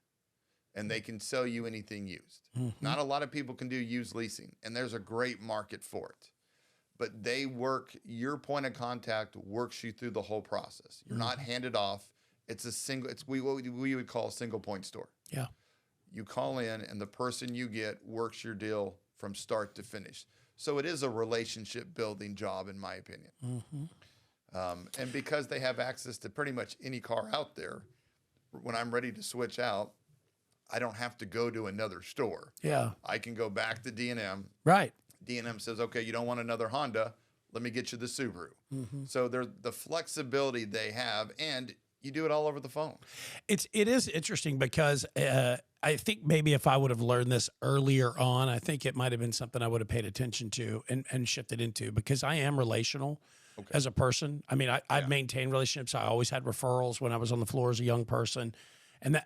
and they can sell you anything used. Mm-hmm. Not a lot of people can do used leasing, and there's a great market for it. But your point of contact works you through the whole process. You're not handed off. It's what we would call a single point store. Yeah. You call in, and the person you get works your deal from start to finish. So it is a relationship building job, in my opinion. Mm-hmm. And because they have access to pretty much any car out there, when I'm ready to switch out, I don't have to go to another store. Yeah. I can go back to D&M. Right. D&M says, okay, you don't want another Honda. Let me get you the Subaru. Mm-hmm. So there's the flexibility they have, and you do it all over the phone. It is interesting because I think maybe if I would have learned this earlier on, I think it might have been something I would have paid attention to and shifted into, because I am relational as a person. I mean, I've maintained relationships. I always had referrals when I was on the floor as a young person. And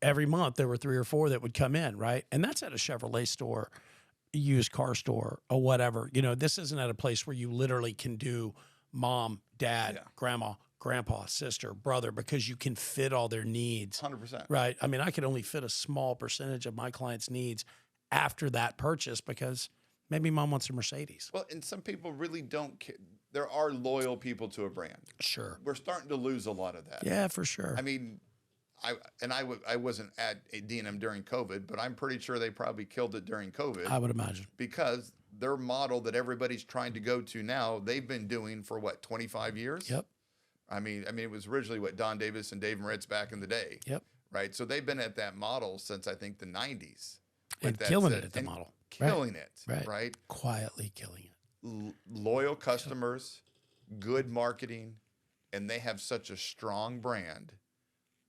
every month there were 3 or 4 that would come in, right? And that's at a Chevrolet store, used car store, or whatever. This isn't at a place where you literally can do mom, dad, grandma, grandpa, sister, brother, because you can fit all their needs. 100%. Right. I could only fit a small percentage of my clients' needs after that purchase, because maybe mom wants a Mercedes. Well, and some people really don't care. There are loyal people to a brand. Sure. We're starting to lose a lot of that. Yeah, for sure. I mean, I wasn't at D&M during COVID, but I'm pretty sure they probably killed it during COVID. I would imagine. Because their model that everybody's trying to go to now, they've been doing for 25 years? Yep. I mean, it was originally Don Davis and Dave Moritz back in the day. Yep. Right. So they've been at that model since I think the 90s. And killing it at the model. Killing it. Right. Right. Quietly killing it. Loyal customers, good marketing, and they have such a strong brand.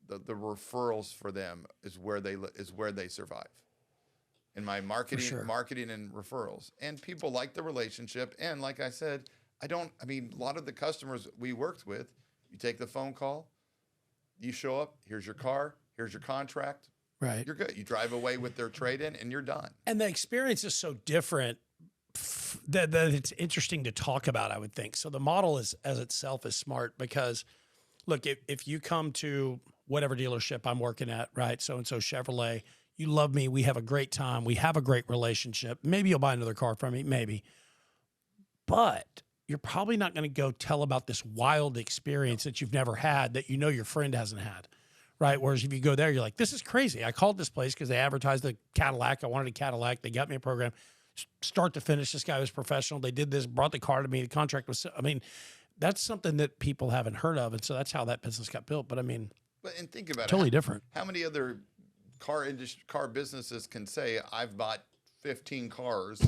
The referrals for them is where they survive. In my marketing and referrals, and people like the relationship. And like I said, a lot of the customers we worked with, you take the phone call, you show up, here's your car, here's your contract, right? You're good. You drive away with their trade-in, and you're done. And the experience is so different that it's interesting to talk about, I would think. So the model is as itself is smart because look, if you come to whatever dealership I'm working at, right? So-and-so Chevrolet, you love me. We have a great time. We have a great relationship. Maybe you'll buy another car from me, maybe. But you're probably not going to go tell about this wild experience that you've never had that you know your friend hasn't had, right? Whereas if you go there, you're like, this is crazy. I called this place because they advertised the Cadillac. I wanted a Cadillac. They got me a program. Start to finish, this guy was professional. They did this, brought the car to me. The contract was, I mean, that's something that people haven't heard of. And so that's how that business got built. But I mean, and think about totally it. Different. How many other car businesses can say, I've bought 15 cars,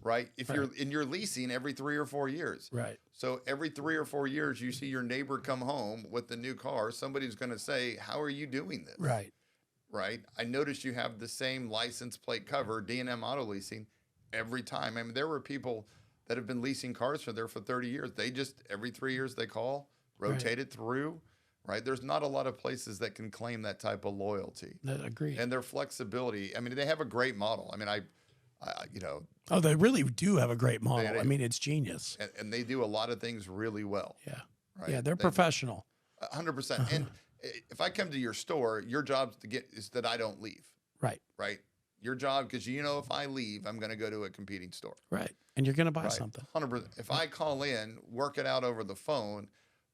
right? If you're leasing every 3 or 4 years. Right. So every 3 or 4 years, you see your neighbor come home with the new car. Somebody's going to say, how are you doing this? Right. Right. I noticed you have the same license plate cover, D&M Auto Leasing, every time. I mean, there were people that have been leasing cars for 30 years. They just, every 3 years they call, rotate it through. Right. There's not a lot of places that can claim that type of loyalty. Agreed. And their flexibility. I mean, they have a great model. I mean, I you know. Oh, they really do have a great model. I mean, it's genius. And they do a lot of things really well. Yeah. Right? Yeah, they're professional. 100%. And if I come to your store, your job is that I don't leave. Right. Right. Your job, because you know if I leave, I'm going to go to a competing store. Right. And you're going to buy something. 100%. If I call in, work it out over the phone,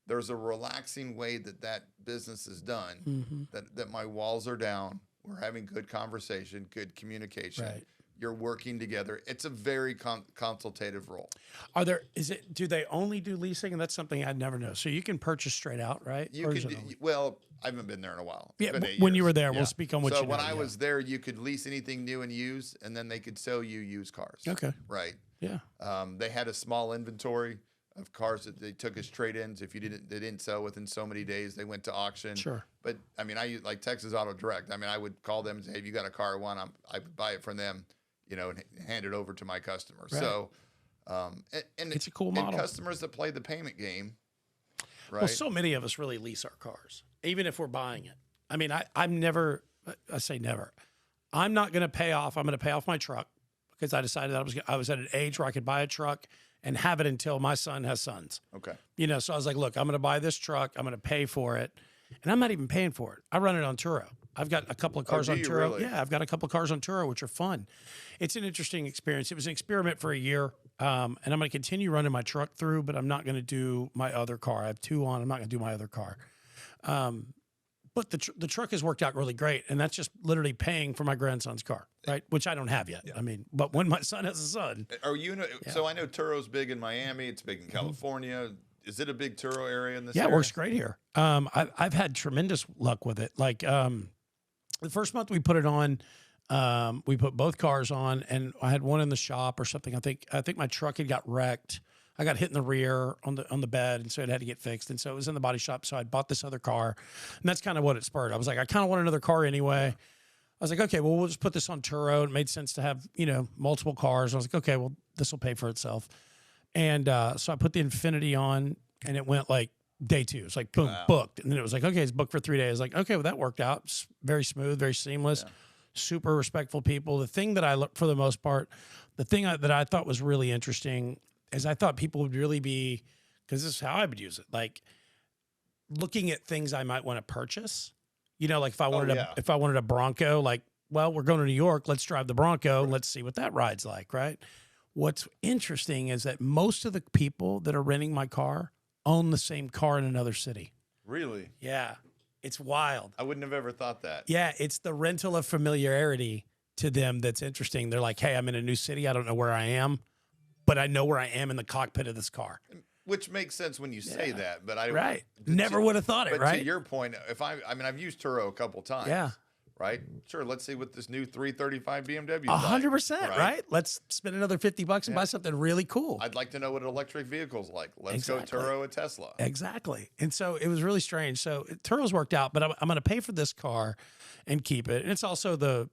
there's a relaxing way that business is done, that my walls are down. We're having good conversation, good communication. Right. You're working together. It's a very consultative role. Do they only do leasing? And that's something I'd never know. So you can purchase straight out, right? Well, I haven't been there in a while. Yeah, when you were there, we'll speak on what you know. So when I was there, you could lease anything new and used, and then they could sell you used cars. Okay. Right. Yeah. They had a small inventory of cars that they took as trade-ins. If they didn't sell within so many days, they went to auction. Sure. But I mean, I use like Texas Auto Direct. I mean, I would call them and say, "Hey, if you got a car I want, I would buy it from them, you know, and hand it over to my customer." Right. So, and it's a cool model. And customers that play the payment game, right? Well, so many of us really lease our cars, even if we're buying it. I mean, I say never. I'm not going to pay off. I'm going to pay off my truck because I decided that I was at an age where I could buy a truck and have it until my son has sons. Okay. You know, so I was like, look, I'm going to buy this truck. I'm going to pay for it. And I'm not even paying for it. I run it on Turo. I've got a couple of cars on Turo. Really? Yeah, I've got a couple of cars on Turo, which are fun. It's an interesting experience. It was an experiment for a year. And I'm going to continue running my truck through, but I'm not going to do my other car. I have 2 on. I'm not going to do my other car. But the truck has worked out really great. And that's just literally paying for my grandson's car, right? Which I don't have yet. Yeah. I mean, but when my son has a son. So I know Turo's big in Miami. It's big in California. Is it a big Turo area in this area? Yeah, it works great here. I've had tremendous luck with it. Like the first month we put it on, we put both cars on, and I had one in the shop or something. I think my truck had got wrecked. I got hit in the rear on the bed, and so it had to get fixed. And so it was in the body shop. So I bought this other car, and that's kind of what it spurred. I was like, I kind of want another car anyway. I was like, okay, well, we'll just put this on Turo. It made sense to have, you know, multiple cars. I was like, okay, well, this will pay for itself. And so I put the Infinity on, and it went like day 2. It's like, boom, booked. And then it was like, okay, it's booked for 3 days. Like, okay, well, that worked out. It's very smooth, very seamless, super respectful people. The thing that I look for the most part, that I thought was really interesting is I thought people would really be, because this is how I would use it, like looking at things I might want to purchase. You know, like if I wanted a Bronco, like, well, we're going to New York, let's drive the Bronco and let's see what that ride's like, right? What's interesting is that most of the people that are renting my car own the same car in another city. Really? Yeah. It's wild. I wouldn't have ever thought that. Yeah. It's the rental of familiarity to them that's interesting. They're like, hey, I'm in a new city. I don't know where I am, but I know where I am in the cockpit of this car. Which makes sense when you say that, but never would have thought it, right? To your point, I've used Turo a couple times. Yeah. Right? Sure, let's see what this new 335 BMW is 100%, right? Let's spend another $50 and buy something really cool. I'd like to know what an electric vehicle's like. Let's go Turo a Tesla. Exactly. And so it was really strange. So Turo's worked out, but I'm going to pay for this car and keep it. And it's also the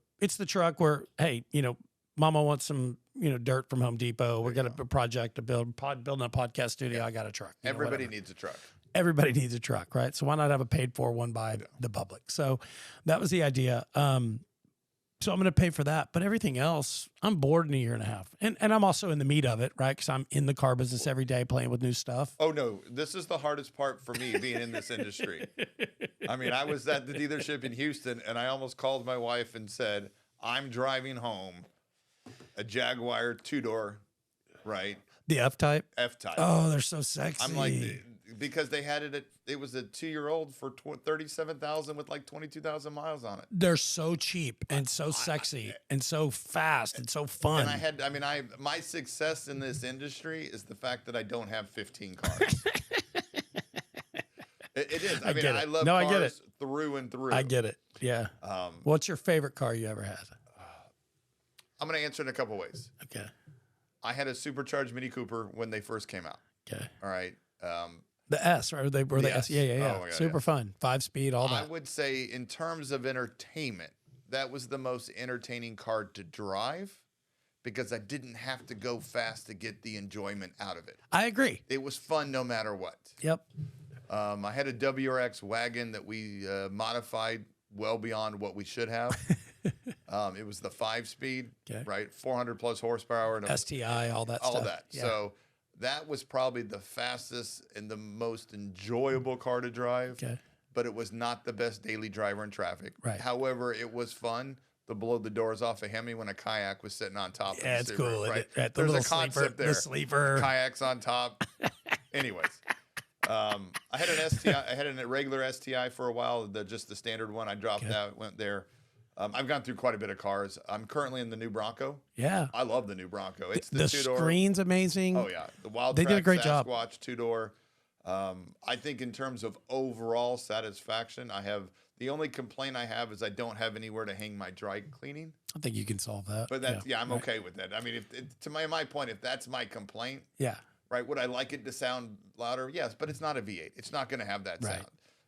truck where, hey, you know, Mama wants some, you know, dirt from Home Depot. We're got a project to building a podcast studio. Yeah. I got a truck. Everybody needs a truck. Everybody needs a truck, right? So why not have a paid for one by the public? So that was the idea. So I'm going to pay for that. But everything else, I'm bored in a year and a half. And I'm also in the meat of it, right? Because I'm in the car business every day playing with new stuff. Oh, no. This is the hardest part for me being in this industry. I mean, I was at the dealership in Houston, and I almost called my wife and said, I'm driving home a Jaguar two-door, right? The F-Type? F-Type. Oh, they're so sexy. I'm like, because they had it, it was a 2-year-old for $37,000 with like 22,000 miles on it. They're so cheap and so sexy and so fast and so fun. And my success in this industry is the fact that I don't have 15 cars. It is. I mean, I love cars I get it. through and through. I get it. Yeah. What's your favorite car you ever had? I'm going to answer in a couple ways. Okay. I had a supercharged Mini Cooper when they first came out. Okay. All right. The S, right? Were they S? Yeah. Oh my God, Super yes. fun. 5-speed, all that. I would say in terms of entertainment, that was the most entertaining car to drive because I didn't have to go fast to get the enjoyment out of it. I agree. It was fun no matter what. Yep. I had a WRX wagon that we modified well beyond what we should have. It was the 5-speed, Okay. right? 400 plus horsepower. And STI, all that stuff. all that. Yeah. So that was probably the fastest and the most enjoyable car to drive. Okay. But it was not the best daily driver in traffic. Right. However, it was fun to blow the doors off a Hemi when a kayak was sitting on top of Yeah, the it's Subaru, cool. right? The There's little a concept sleeper, there. the sleeper. Kayaks on top. Anyways. I had an STI. I had a regular STI for a while, just the standard one. I dropped out, went there. I've gone through quite a bit of cars. I'm currently in the new Bronco. Yeah. I love the new Bronco. It's The two-door. screen's amazing. Oh yeah, the Wild They did a Track great job. Sasquatch two-door. I think in terms of overall satisfaction, the only complaint I have is I don't have anywhere to hang my dry cleaning. I think you can solve that. But I'm okay with that. I mean, to my point, if that's my complaint, Yeah. right? Would I like it to sound louder? Yes, but it's not a V8. It's not going to have that Right. sound.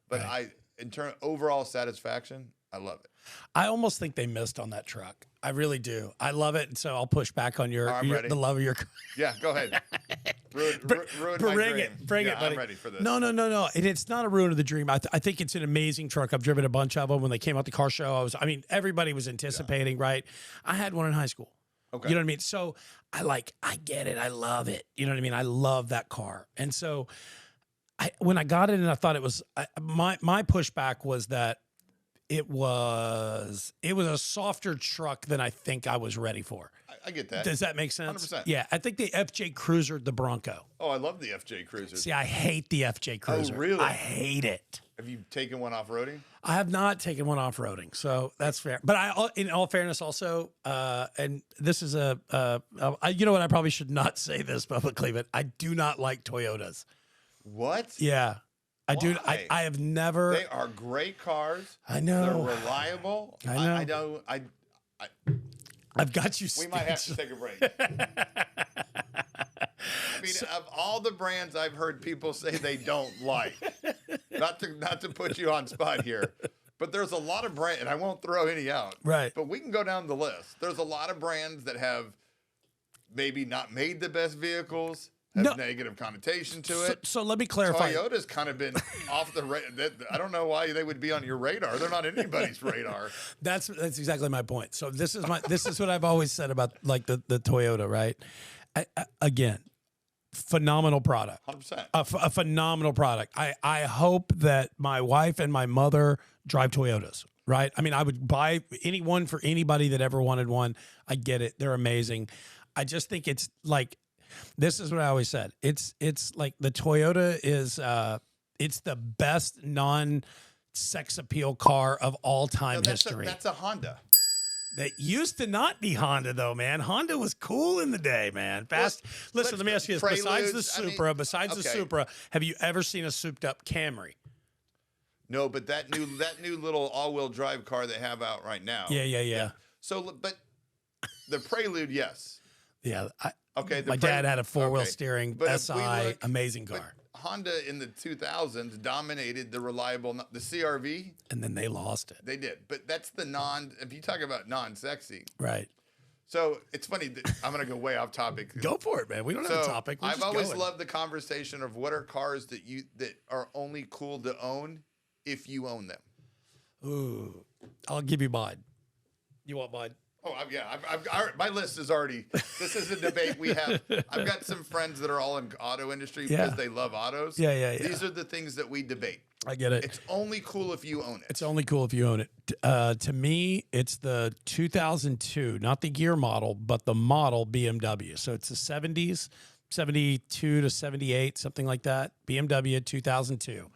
But in terms overall satisfaction, I love it. I almost think they missed on that truck. I really do. I love it, and so I'll push back on ready. the love of your car. Yeah, go ahead. Ruin my Bring dream. it, buddy. I'm ready for this. No. It's not a ruin of the dream. I think it's an amazing truck. I've driven a bunch of them. When they came out the car show, everybody was anticipating, right? I had one in high school. Okay. You know what I mean? So I get it. I love it. You know what I mean? I love that car. And so when I got it and I thought it was, my pushback was that it was a softer truck than I think I was ready for. I get that. Does that make sense? 100%. Yeah. I think the FJ Cruisered the Bronco. Oh, I love the FJ Cruiser. See, I hate the FJ Cruiser. Oh, really? I hate it. Have you taken one off-roading? I have not taken one off-roading, so that's fair. But in all fairness, also, and this is you know what? I probably should not say this publicly, but I do not like Toyotas. What? Yeah, I do. Why? I have never. They are great cars. I know. They're reliable. I know. I've got you. We might have to take a break. I mean, of all the brands I've heard people say they don't like, not to put you on spot here, but there's a lot of brands, and I won't throw any out. Right. But we can go down the list. There's a lot of brands that have maybe not made the best vehicles, have negative connotation to it. So let me clarify. Toyota's kind of been off the radar. I don't know why they would be on your radar. They're not anybody's radar. That's exactly my point. So this is what I've always said about like the Toyota, right? Again, phenomenal product. 100%. A phenomenal product. I hope that my wife and my mother drive Toyotas, right? I mean, I would buy any one for anybody that ever wanted one. I get it. They're amazing. I just think it's like, this is what I always said. It's like the Toyota is it's the best non-sex appeal car of all time history. That's a Honda. That used to not be Honda, though, man. Honda was cool in the day, man. Fast. Listen, let me ask you this. Besides the Supra, have you ever seen a souped-up Camry? No, but that new little all-wheel drive car they have out right now. Yeah. So, but the Prelude, yes. Yeah. Okay. My dad had a four-wheel steering But SI, amazing car. Honda in the 2000s dominated the CRV. And then they lost it. They did. But that's if you talk about non-sexy. Right. So it's funny that I'm going to go way off topic. Go for it, man. We don't have a topic. I've always loved the conversation of what are cars that are only cool to own if you own them. Ooh, I'll give you mine. You want mine? Oh, yeah. My list is already. This is a debate we have. I've got some friends that are all in auto industry Yeah. because they love autos. Yeah. These are the things that we debate. I get it. It's only cool if you own it. It's only cool if you own it. To me, it's the 2002, not the year model, but the model BMW. So it's the 70s, 72 to 78, something like that. BMW 2002.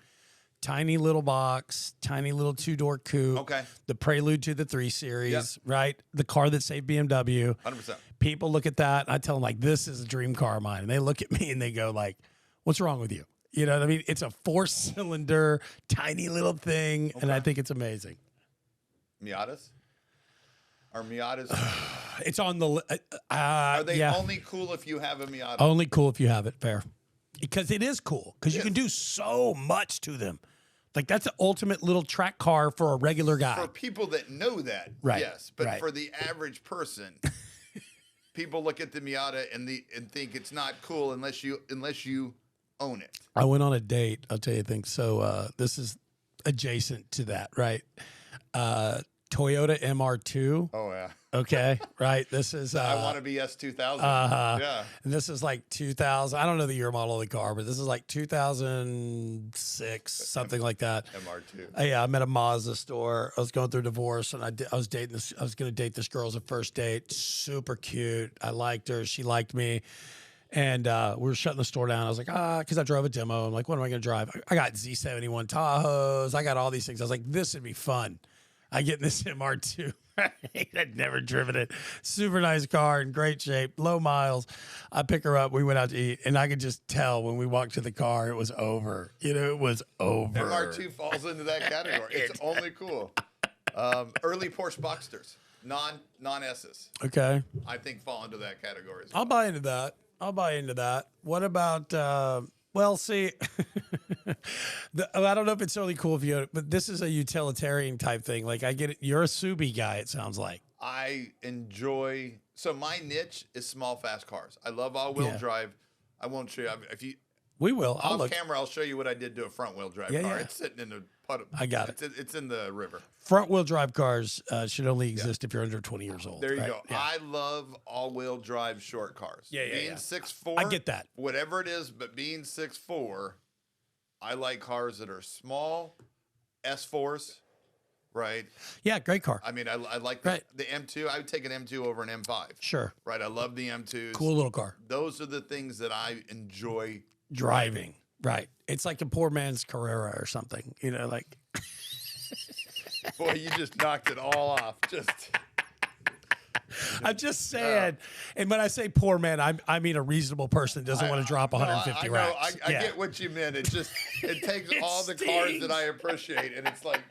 Tiny little box, tiny little 2-door coupe. Okay. The prelude to the 3 Series, right? The car that saved BMW. 100%. People look at that. And I tell them, like, this is a dream car of mine. And they look at me and they go, like, what's wrong with you? You know what I mean? It's a 4-cylinder, tiny little thing. And I think it's amazing. Miatas? Are Miatas? It's on the. Are they only cool if you have a Miata? Only cool if you have it. Fair. Because it is cool. Because you can do so much to them. Like, that's the ultimate little track car for a regular guy. For people that know that, Right, yes. But right. for the average person, people look at the Miata and think it's not cool unless you own it. I went on a date. I'll tell you things. So this is adjacent to that, right? Toyota MR2. Oh yeah. Okay, right. This is. I want to be S2000. Yeah. And this is like 2000. I don't know the year model of the car, but this is like 2006, something like that. MR2. Yeah, I'm at a Mazda store. I was going through a divorce, and I was dating this. I was going to date this girl as a first date. Super cute. I liked her. She liked me. And we were shutting the store down. I was like, because I drove a demo. I'm like, what am I going to drive? I got Z71 Tahoes. I got all these things. I was like, this would be fun. I get in this MR2. I'd never driven it. Super nice car, in great shape, low miles. I pick her up. We went out to eat, and I could just tell when we walked to the car, it was over. You know, it was over. MR2 falls into that category. It's only cool. Early Porsche Boxsters, non S's. Okay. I think fall into that category as well. I'll buy into that. What about, well, see, I don't know if it's only cool if you own it, but this is a utilitarian type thing. Like, I get it. You're a Subi guy, it sounds like. I enjoy, so my niche is small, fast cars. I love all-wheel drive. I won't show you. If you We will. I'll off look. camera, I'll show you what I did to a front-wheel drive car. Yeah. It's sitting in the puddle. I got it. It's in the river. Front wheel drive cars should only exist if you're under 20 years old. There you right? go. Yeah. I love all-wheel drive short cars. Being 6'4", I get that. Whatever it is, but being 6'4", I like cars that are small, S4s, right? Yeah, great car. I mean, I like Right. the M2. I would take an M2 over an M5. Sure. Right. I love the M2s. Cool little car. Those are the things that I enjoy Driving. Right. It's like a poor man's Carrera or something. You know, like. Boy, you just knocked it all off. I'm just saying. And when I say poor man, I mean a reasonable person that doesn't want to drop 150 racks. I get what you meant. It takes all the cars that I appreciate, and it's like,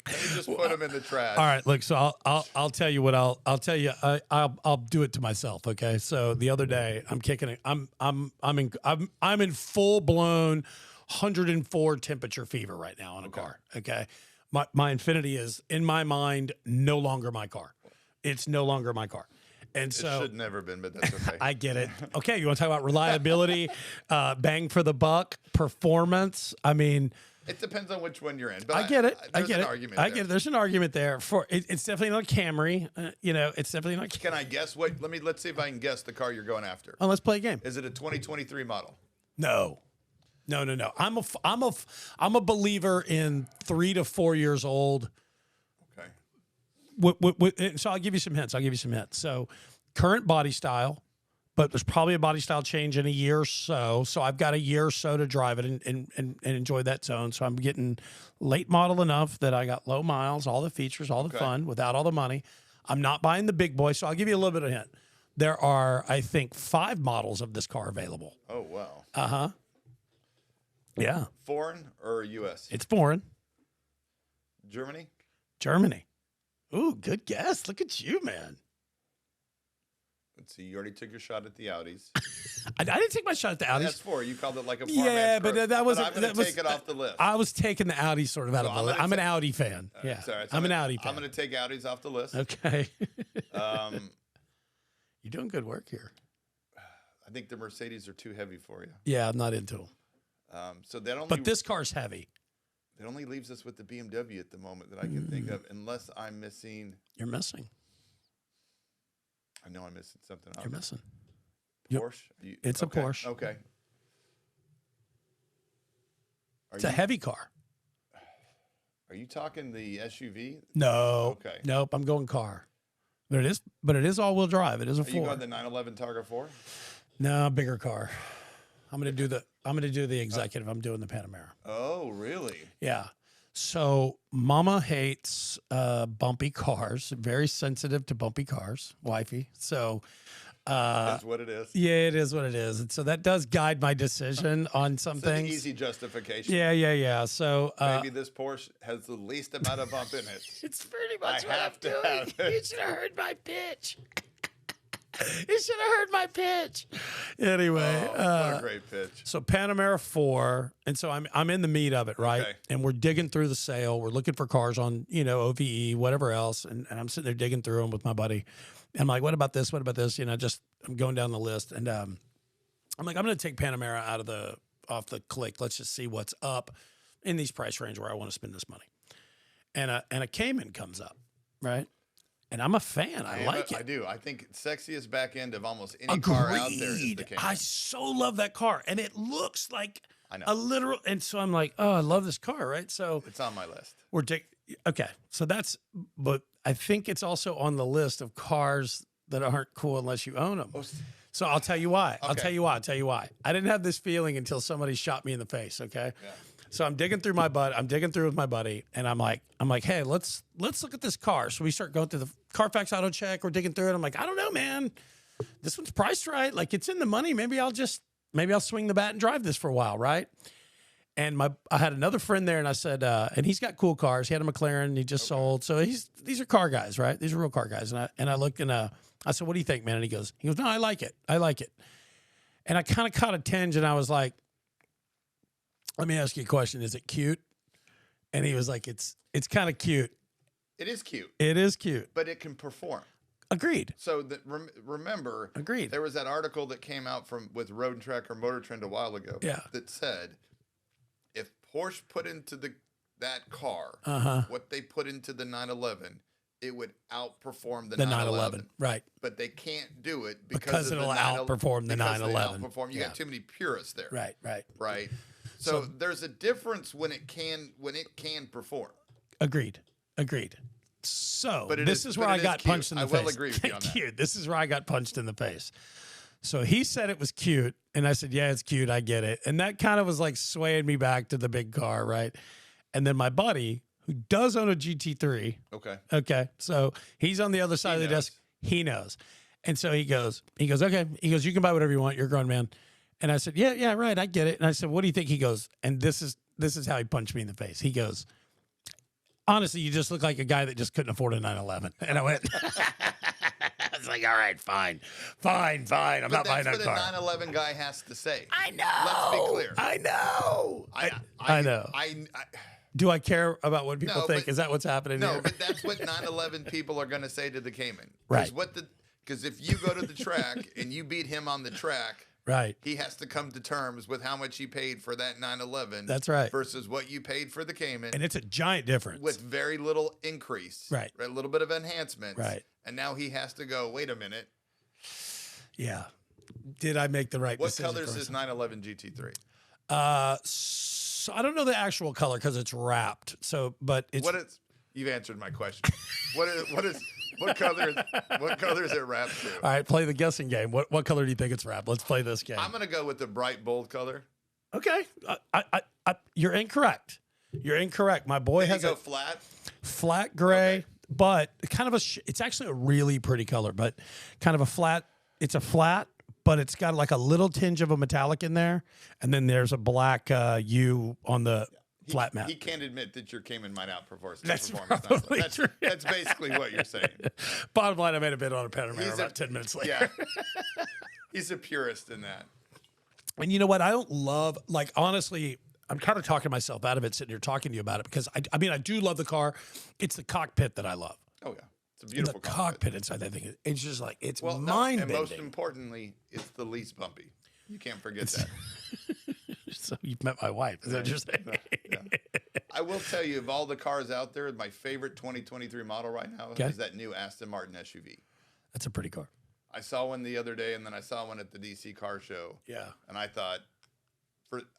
let me just put them in the trash. All right, look. So I'll tell you what I'll tell you. I'll do it to myself. Okay. So the other day I'm kicking it. I'm in full blown 104 temperature fever right now on a car. Okay. My Infinity is in my mind no longer my car. It's no longer my car. And so it should never been, but that's okay. I get it. Okay, you want to talk about reliability, bang for the buck, performance? I mean, it depends on which one you're in. But I get it. I there's get an it. argument I there. get it. There's an argument there for it, it's definitely not a Camry. It's definitely not. Can I guess what? Let's see if I can guess the car you're going after. Oh, let's play a game. Is it a 2023 model? No. I'm a believer in 3 to 4 years old. Okay. So I'll give you some hints. So current body style, but there's probably a body style change in a year or so. So I've got a year or so to drive it and enjoy that zone. So I'm getting late model enough that I got low miles, all the features, all the fun without all the money. I'm not buying the big boy. So I'll give you a little bit of a hint. There are, I think, 5 models of this car available. Oh, wow. Uh-huh. Yeah. Foreign or U.S.? It's foreign. Germany? Germany. Ooh, good guess. Look at you, man. Let's see. You already took your shot at the Audis. I didn't take my shot at the Audis. That's 4. You called it like a poor Yeah, man's but car. that was. I'm going to take it off the list. I was taking the Audi sort of out of the list. I'm an Audi fan. Yeah, Sorry, I'm an Audi fan. I'm going to take Audis off the list. Okay. You're doing good work here. I think the Mercedes are too heavy for you. Yeah, I'm not into them. So that only. But this car's heavy. It only leaves us with the BMW at the moment that I can think of, unless I'm missing. You're missing. I know I'm missing something. You're missing. Porsche? It's okay. a Porsche. Okay. It's a heavy car. Are you talking the SUV? No. Okay. Nope. I'm going car. But it is all-wheel drive. It is a Are you Ford. going the 911 Targa 4? No, bigger car. I'm gonna do the executive. I'm doing the Panamera. Oh, really? Yeah. So Mama hates bumpy cars. Very sensitive to bumpy cars. Wifey. So That's what it is. yeah, it is what it is. And so that does guide my decision on some It's an things. easy justification. Yeah. So Maybe this Porsche has the least amount of bump in it. it's pretty much I what have I'm to doing. have it. You should have heard my pitch. You should have heard my pitch. Anyway, What a great pitch. so Panamera 4, and so I'm in the meat of it, right? Okay. And we're digging through the sale. We're looking for cars on, OVE, whatever else, and I'm sitting there digging through them with my buddy. And I'm like, what about this? What about this? I'm going down the list, and I'm like, I'm going to take Panamera off the click. Let's just see what's up in these price range where I want to spend this money. And a Cayman comes up, right? And I'm a fan. I like it. I do. I think sexiest back end of almost any car out there is the Agreed. Cayman. I so love that car, and it looks like I know. a literal. And so I'm like, oh, I love this car, right? So It's on my list. okay. So but I think it's also on the list of cars that aren't cool unless you own them. So I'll tell you why. I'll Okay. tell you why. I didn't have this feeling until somebody shot me in the face. Okay. Yeah. So I'm digging through I'm digging through with my buddy, and I'm like, hey, let's look at this car. So we start going through the Carfax auto check. We're digging through it. I'm like, I don't know, man. This one's priced right. Like, it's in the money. Maybe I'll swing the bat and drive this for a while, right? And I had another friend there, and I said, and he's got cool cars. He had a McLaren. He just sold. So these are car guys, right? These are real car guys. And I looked and I said, what do you think, man? And he goes, no, I like it. And I kind of caught a tinge, and I was like, let me ask you a question. Is it cute? And he was like, it's kind of cute. It is cute. It is cute. But it can perform. Agreed. So remember, Agreed. there was that article that came out with Road and Track or Motor Trend a while ago. Yeah. That said, if Porsche put into that car what they put into the 911, it would outperform the 911. Right. But they can't do it Because of it'll the outperform the 911. You got too many purists there. Right. So there's a difference when it can perform. Agreed. So But this is where I got cute. punched in the face. I will agree with you on Thank that. you. This is where I got punched in the face. So he said it was cute, and I said, yeah, it's cute. I get it. And that kind of was like swaying me back to the big car, right? And then my buddy, who does own a GT3. Okay. So he's on the other side of the desk. He knows. And so he goes, okay. He goes, you can buy whatever you want. You're a grown man. And I said, yeah, right. I get it. And I said, what do you think? He goes, and this is how he punched me in the face. He goes, honestly, you just look like a guy that just couldn't afford a 911. And I went, I was like, all right, fine. I'm not buying that car. That's what a 911 guy has to say. I know. Let's be clear. I know. I know. Do I care about what people think? Is that what's happening here? No, but that's what 911 people are going to say to the Cayman. Right. Because if you go to the track and you beat him on the track, right, he has to come to terms with how much he paid for that 911. That's right. Versus what you paid for the Cayman. And it's a giant difference. With very little increase. Right. A little bit of enhancements. Right. And now he has to go, wait a minute. Yeah. Did I make the right decision? What color is this 911 GT3? So I don't know the actual color because it's wrapped. So, but it's you've answered my question. What color is it wrapped to? All right, play the guessing game. What color do you think it's wrapped? Let's play this game. I'm gonna go with the bright bold color. Okay, you're incorrect. You're incorrect. My boy has a flat gray, but kind of it's actually a really pretty color, but kind of a flat. It's a flat, but it's got like a little tinge of a metallic in there, and then there's a black U on the flat mat. He can't admit that your Cayman might outperform. That's probably true. That's basically what you're saying. Bottom line, I made a bid on a Panamera about 10 minutes later. Yeah. He's a purist in that. And you know what? I don't love, like, honestly, I'm kind of talking myself out of it sitting here talking to you about it because, I mean, I do love the car. It's the cockpit that I love. Oh, yeah. It's a beautiful cockpit inside that thing. It's just like, it's mind-bending. And most importantly, it's the least bumpy. You can't forget that. So you've met my wife. Is that what you're saying? Yeah. I will tell you, of all the cars out there, my favorite 2023 model right now Okay. is that new Aston Martin SUV. That's a pretty car. I saw one the other day, and then I saw one at the DC car show. Yeah. And I thought,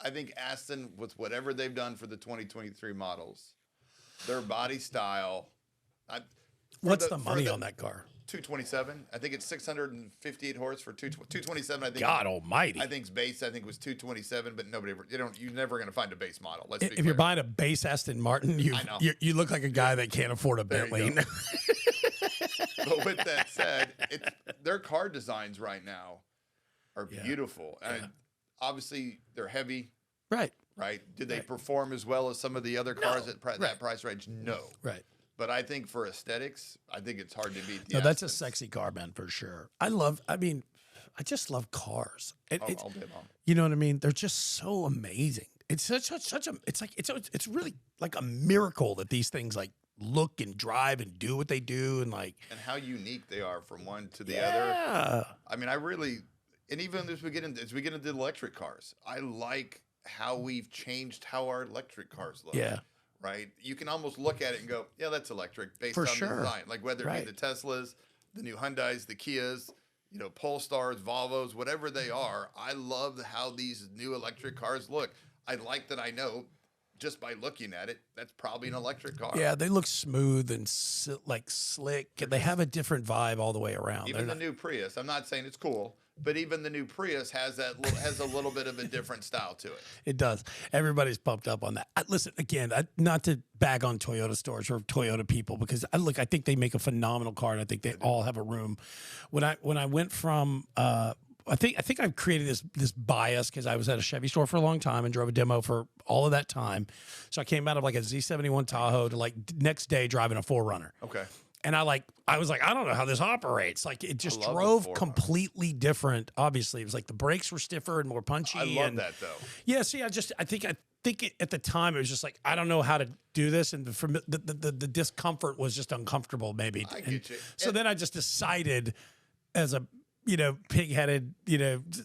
I think Aston, with whatever they've done for the 2023 models, their body style. What's the money on that car? 227. I think it's 658 horse for 227. I think. God Almighty! I think base. I think was 227, but nobody. You're never going to find a base model. Let's be If clear. you're buying a base Aston Martin, you look like a guy that can't afford a There you Bentley. go. But with that said, their car designs right now are beautiful. And obviously, they're heavy. Right. Right. Do they perform as well as some of the other cars at that price range? No. Right. But I think for aesthetics, I think it's hard to beat the No, that's a Astons. sexy car, man, for sure. I just love cars. All day long. You know what I mean? They're just so amazing. It's it's really like a miracle that these things like look and drive and do what they do and how unique they are from one to the other. I mean, and even as we get into electric cars, I like how we've changed how our electric cars look. Yeah. Right? You can almost look at it and go, yeah, that's electric based For on sure. the design. Like whether it be the Teslas, the new Hyundais, the Kias, Polestars, Volvos, whatever they are. I love how these new electric cars look. I like that I know just by looking at it, that's probably an electric car. Yeah, they look smooth and slick. They have a different vibe all the way around. Even the new Prius, I'm not saying it's cool, but even the new Prius has a little bit of a different style to it. It does. Everybody's pumped up on that. Listen, again, not to bag on Toyota stores or Toyota people, because I think they make a phenomenal car, and I think they all have a room. When I went from I think I've created this bias because I was at a Chevy store for a long time and drove a demo for all of that time. So I came out of like a Z71 Tahoe to like next day driving a 4Runner. Okay. And I was like, I don't know how this operates. Like it just drove completely different. Obviously, it was like the brakes were stiffer and more punchy. I love that though. Yeah. See, I think at the time it was just like, I don't know how to do this, and the discomfort was just uncomfortable. Maybe. I get you. So then I just decided, as a pig-headed,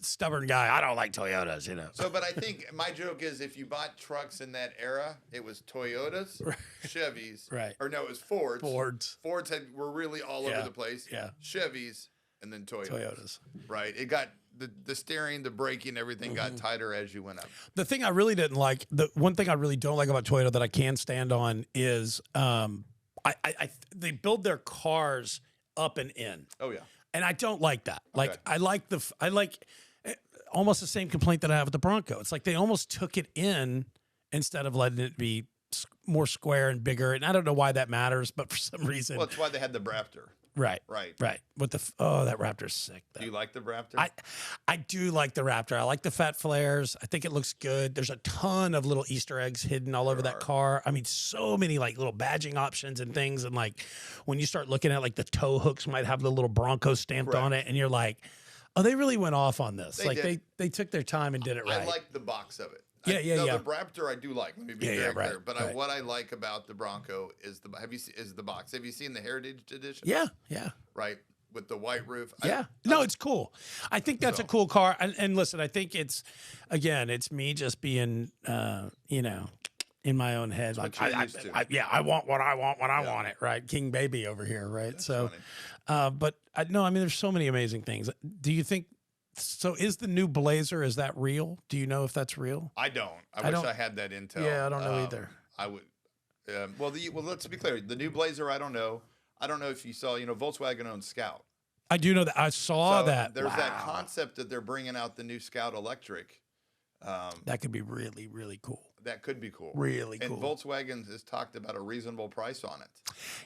stubborn guy, I don't like Toyotas. So, but I think my joke is, if you bought trucks in that era, it was Toyotas, Chevys, right? Or no, it was Fords. Fords were really all over the place. Yeah. Chevys, and then Toyotas. Right. It got the steering, the braking, everything got tighter as you went up. The thing I really didn't like, the one thing I really don't like about Toyota that I can stand on is they build their cars up and in. Oh yeah. And I don't like that. Like I like almost the same complaint that I have with the Bronco. It's like they almost took it in instead of letting it be more square and bigger. And I don't know why that matters, but for some reason. Well, that's why they had the Raptor. Right. With that Raptor's sick. Do you like the Raptor? I do like the Raptor. I like the fat flares. I think it looks good. There's a ton of little Easter eggs hidden all over that car. I mean, so many like little badging options and things. And like when you start looking at like the tow hooks might have the little Bronco stamped on it, and you're like, oh, they really went off on this. They took their time and did it right. I like the box of it. Yeah. The Raptor I do like. Let me be very clear. But what I like about the Bronco is the box. Have you seen the Heritage Edition? Yeah. Right, with the white roof. Yeah. No, it's cool. I think that's a cool car. And listen, I think it's me just being, in my own head. Like I want what I want when I want it. Right, King Baby over here. Right. That's so, but there's so many amazing things. Do you think? So is the new Blazer, is that real? Do you know if that's real? I don't. I wish I had that intel. Yeah, I don't know either. I would. Well, let's be clear. The new Blazer, I don't know. I don't know if you saw, Volkswagen owns Scout. I do know that. I saw that. There's that concept that they're bringing out the new Scout Electric. That could be really, really cool. That could be cool. Really cool. And Volkswagen has talked about a reasonable price on it.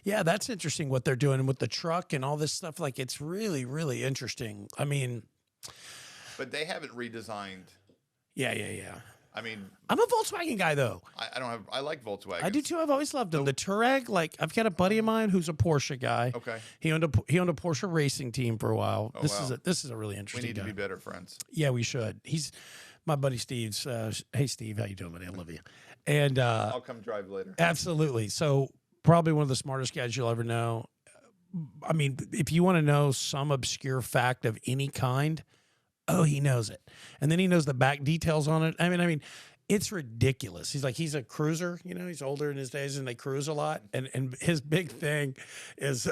Yeah, that's interesting what they're doing with the truck and all this stuff. Like, it's really, really interesting. I mean... But they haven't redesigned. Yeah. I mean, I'm a Volkswagen guy though. I like Volkswagen. I do too. I've always loved them. The Touareg, like I've got a buddy of mine who's a Porsche guy. Okay. He owned a Porsche racing team for a while. Oh, this is a really interesting. We need guy. to be better friends. Yeah, we should. He's my buddy Steve's. Hey Steve, how you doing, buddy? I love you. And I'll come drive later. Absolutely. So probably one of the smartest guys you'll ever know. I mean, if you want to know some obscure fact of any kind, oh, he knows it. And then he knows the back details on it. I mean, It's ridiculous. He's a cruiser, he's older in his days and they cruise a lot. And his big thing is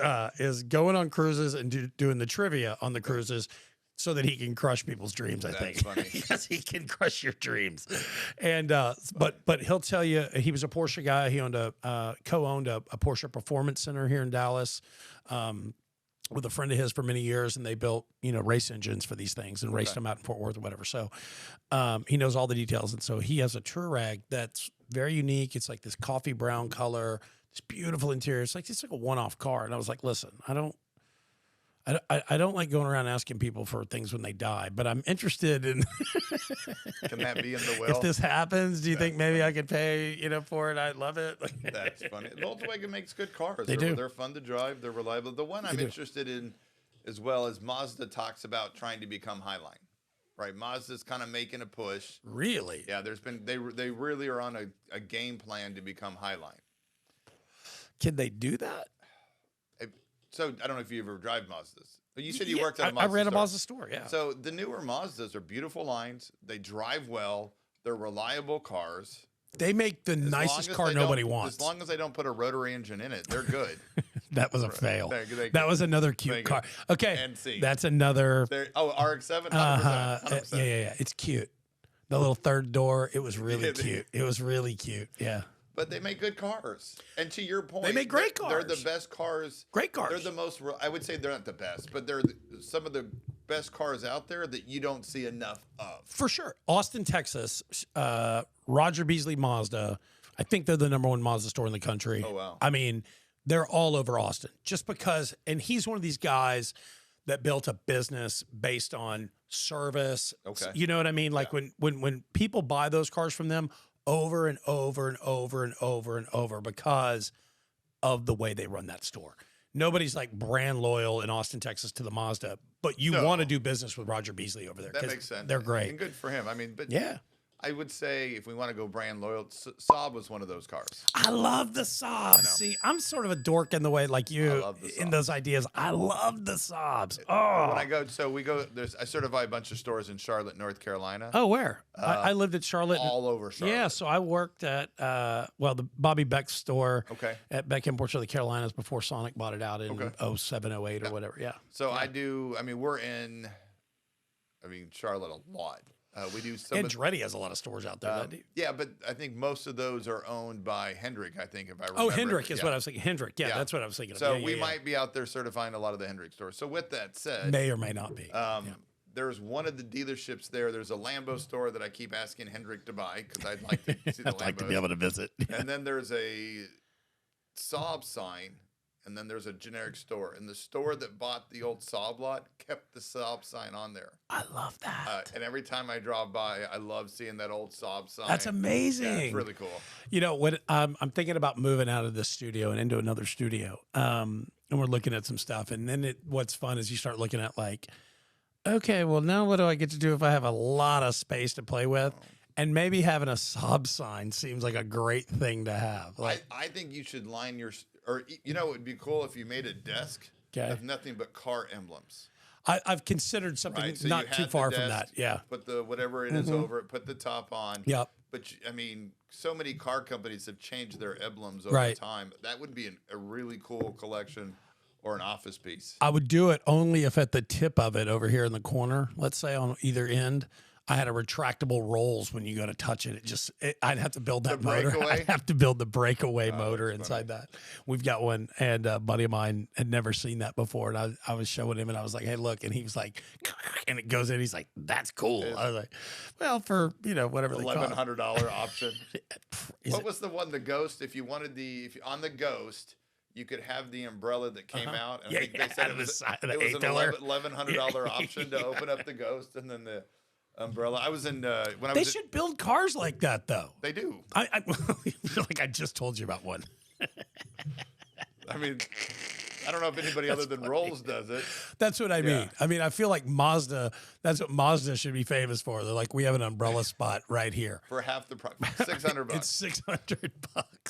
going on cruises and doing the trivia on the cruises so that he can crush people's dreams, I think. Funny. Because he can crush your dreams. And but he'll tell you, he was a Porsche guy. He co-owned a Porsche Performance Center here in Dallas. With a friend of his for many years, and they built, race engines for these things and raced them out in Fort Worth or whatever. So he knows all the details. And so he has a tour rag that's very unique. It's like this coffee brown color, this beautiful interior. It's like a one-off car. And I was like, listen, I don't like going around asking people for things when they die, but I'm interested in Can that be in the will? if this happens, do you think maybe I could pay, for it? I'd love it. That's funny. Volkswagen makes good cars. They do. They're fun to drive. They're reliable. The one I'm interested in as well is Mazda talks about trying to become Highline. Right. Mazda's kind of making a push. Really? Yeah, they really are on a game plan to become Highline. Can they do that? So I don't know if you ever drive Mazdas. But you said you worked at a Mazda I ran a store. Mazda store, yeah. So the newer Mazdas are beautiful lines. They drive well. They're reliable cars. They make the nicest car nobody wants. As long as they don't put a rotary engine in it, they're good. That was a fail. That was another cute car. And Okay, C. that's another. RX-7? 100%. Yeah. It's cute. The little third door, it was really cute. It was really cute, yeah. But they make good cars. And to your point, They make great cars. They're the best cars. Great cars. They're the most, I would say they're not the best, but they're some of the best cars out there that you don't see enough of. For sure. Austin, Texas, Roger Beasley Mazda. I think they're the #1 Mazda store in the country. Oh, wow. I mean, they're all over Austin just because, and he's one of these guys that built a business based on service. Okay. You know what I mean? Like when people buy those cars from them over and over and over and over and over because of the way they run that store. Nobody's like brand loyal in Austin, Texas to the Mazda, but you want to do business with Roger Beasley over there. That makes sense. They're great. And good for him. I mean, but yeah. I would say if we want to go brand loyal, Saab was one of those cars. I love the Saabs. See, I'm sort of a dork in the way like you in those ideas. I love the Saabs. Oh, when I go, I certify a bunch of stores in Charlotte, North Carolina. Oh, where? I lived at Charlotte. All over Charlotte. Yeah, so I worked at the Bobby Beck store at Beck Imports of the Carolinas before Sonic bought it out in 07, 08 or whatever. Yeah. So we're in, Charlotte a lot. We do some. Andretti has a lot of stores out there. Yeah, but I think most of those are owned by Hendrick. I think if I remember. Oh, Hendrick is what I was thinking. Hendrick, that's what I was thinking. So we might be out there certifying a lot of the Hendrick stores. So with that said, may or may not be. There's one of the dealerships there. There's a Lambo store that I keep asking Hendrick to buy because I'd like to see the Lambos. I'd like to be able to visit. And then there's a Saab sign. And then there's a generic store. And the store that bought the old Saab lot kept the Saab sign on there. I love that. And every time I drive by, I love seeing that old Saab sign. That's amazing. Yeah, it's really cool. You know, what I'm thinking about moving out of this studio and into another studio. And we're looking at some stuff. And then what's fun is you start looking at like, okay, well, now what do I get to do if I have a lot of space to play with? And maybe having a Saab sign seems like a great thing to have. Like, I think you should line your... Or, it would be cool if you made a desk of nothing but car emblems. I've considered something So not too far from that. Yeah. Put the whatever it is over it, put the top on. Yep. But, so many car companies have changed their emblems over time. That would be a really cool collection or an office piece. I would do it only if at the tip of it over here in the corner, let's say on either end, I had a retractable rolls when you go to touch it. I'd have to build that motor. I'd have to build the breakaway motor inside that. We've got one, and a buddy of mine had never seen that before. And I was showing him, and I was like, hey, look. And he was like, and it goes in. He's like, that's cool. I was like, well, for, whatever they cost. $1,100 option. What was the one, the Ghost? If you wanted on the Ghost, you could have the umbrella that came out. And I think they said it was an $1,100 option to open up the Ghost, and then the umbrella. I was in when I was. They should build cars like that, though. They do. I feel like I just told you about one. I don't know if anybody other than Rolls does it. That's what I mean. I feel like Mazda. That's what Mazda should be famous for. They're like, we have an umbrella spot right here for half the price. $600. It's $600.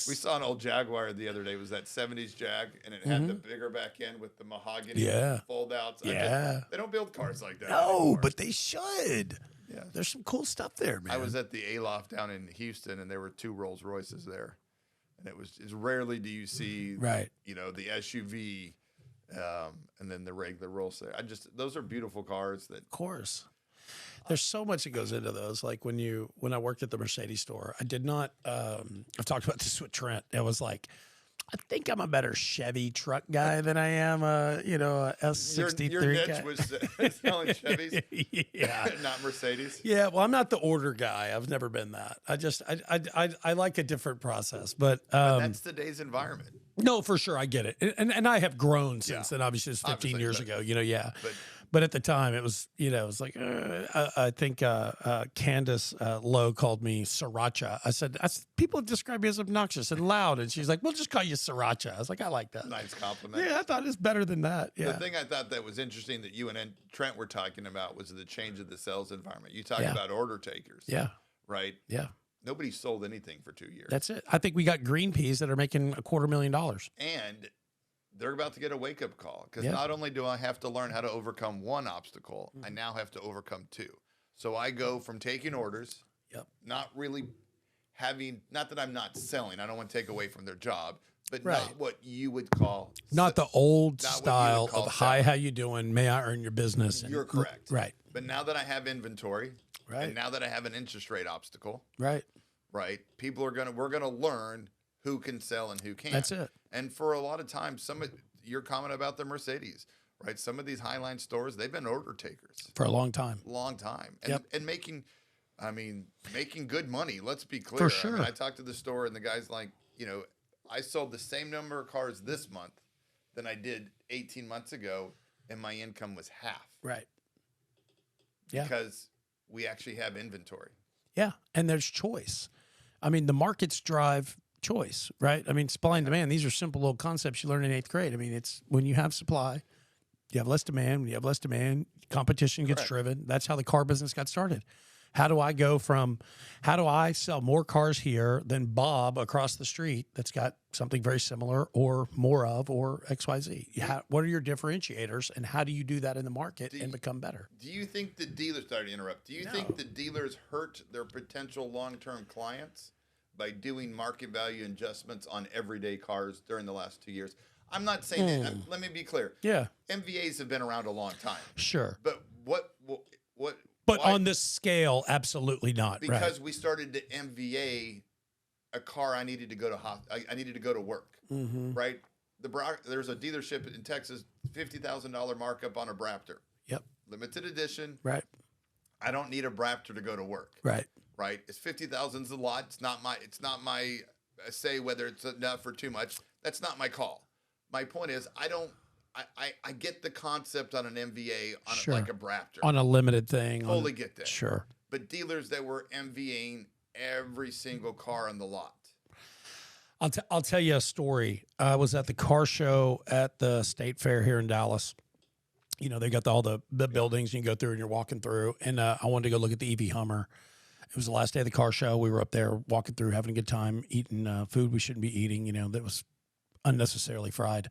We saw an old Jaguar the other day. It was that '70s Jag, and it had the bigger back end with the mahogany fold outs. Yeah. They don't build cars like that. No, but they should. Yeah. There's some cool stuff there, man. I was at the Aloft down in Houston, and there were 2 Rolls Royces there, and it's rarely do you see right. the SUV, and then the regular Rolls. Those are beautiful cars. That Of course. There's so much that goes into those. Like when I worked at the Mercedes store, I did not. I've talked about this with Trent. It was like, I think I'm a better Chevy truck guy than I am a S63 your niche guy. was selling Chevys, yeah, not Mercedes. yeah. Well, I'm not the order guy. I've never been that. I like a different process, but That's today's environment. no, for sure, I get it, and I have grown since then. Obviously, it's 15 years ago. Yeah. But at the time, it was, it was like, I think Candace Lowe called me Sriracha. I said, people describe me as obnoxious and loud. And she's like, we'll just call you Sriracha. I was like, I like that. Nice compliment. Yeah, I thought it's better than that. Yeah. The thing I thought that was interesting that you and Trent were talking about was the change of the sales environment. You talk about order takers. Yeah. Right? Yeah. Nobody sold anything for 2 years. That's it. I think we got green peas that are making $250,000. And they're about to get a wake-up call because not only do I have to learn how to overcome one obstacle, I now have to overcome 2. So I go from taking orders, not really not that I'm not selling. I don't want to take away from their job, but not what you would call. Not the old style of, hi, how you doing? May I earn your business? You're correct. Right. But now that I have inventory, and now that I have an interest rate obstacle, right, people we're going to learn who can sell and who can't. That's it. And for a lot of times, your comment about the Mercedes, right? Some of these Highline stores, they've been order takers for a long time. And making good money. Let's be clear. For sure. I talked to the store and the guy's like, I sold the same number of cars this month than I did 18 months ago, and my income was half. Right. Yeah. Because we actually have inventory. Yeah, and there's choice. I mean, the markets drive choice, right? I mean, supply and demand, these are simple little concepts you learn in 8th grade. I mean, it's when you have supply, you have less demand. When you have less demand, competition gets driven. That's how the car business got started. How do I sell more cars here than Bob across the street that's got something very similar or more of, or XYZ? What are your differentiators, and how do you do that in the market and become better? Do you think the dealers, sorry to interrupt, do you think the dealers hurt their potential long-term clients by doing market value adjustments on everyday cars during the last 2 years? I'm not saying that. Let me be clear. Yeah. MVAs have been around a long time. Sure. But But on this scale, absolutely not. Because we started to MVA a car I needed to go to work. Mm-hmm. Right? There's a dealership in Texas, $50,000 markup on a Braptor. Yep. Limited edition. Right. I don't need a Braptor to go to work. Right. Right. It's 50,000 is a lot. It's not my say whether it's enough or too much. That's not my call. My point is I get the concept on an MVA on like a Braptor. On a limited thing. Totally get that. Sure. But dealers that were MVAing every single car on the lot. I'll tell you a story. I was at the car show at the State Fair here in Dallas. They got all the buildings you can go through and you're walking through. And I wanted to go look at the EV Hummer. It was the last day of the car show. We were up there walking through, having a good time, eating food we shouldn't be eating, that was unnecessarily fried.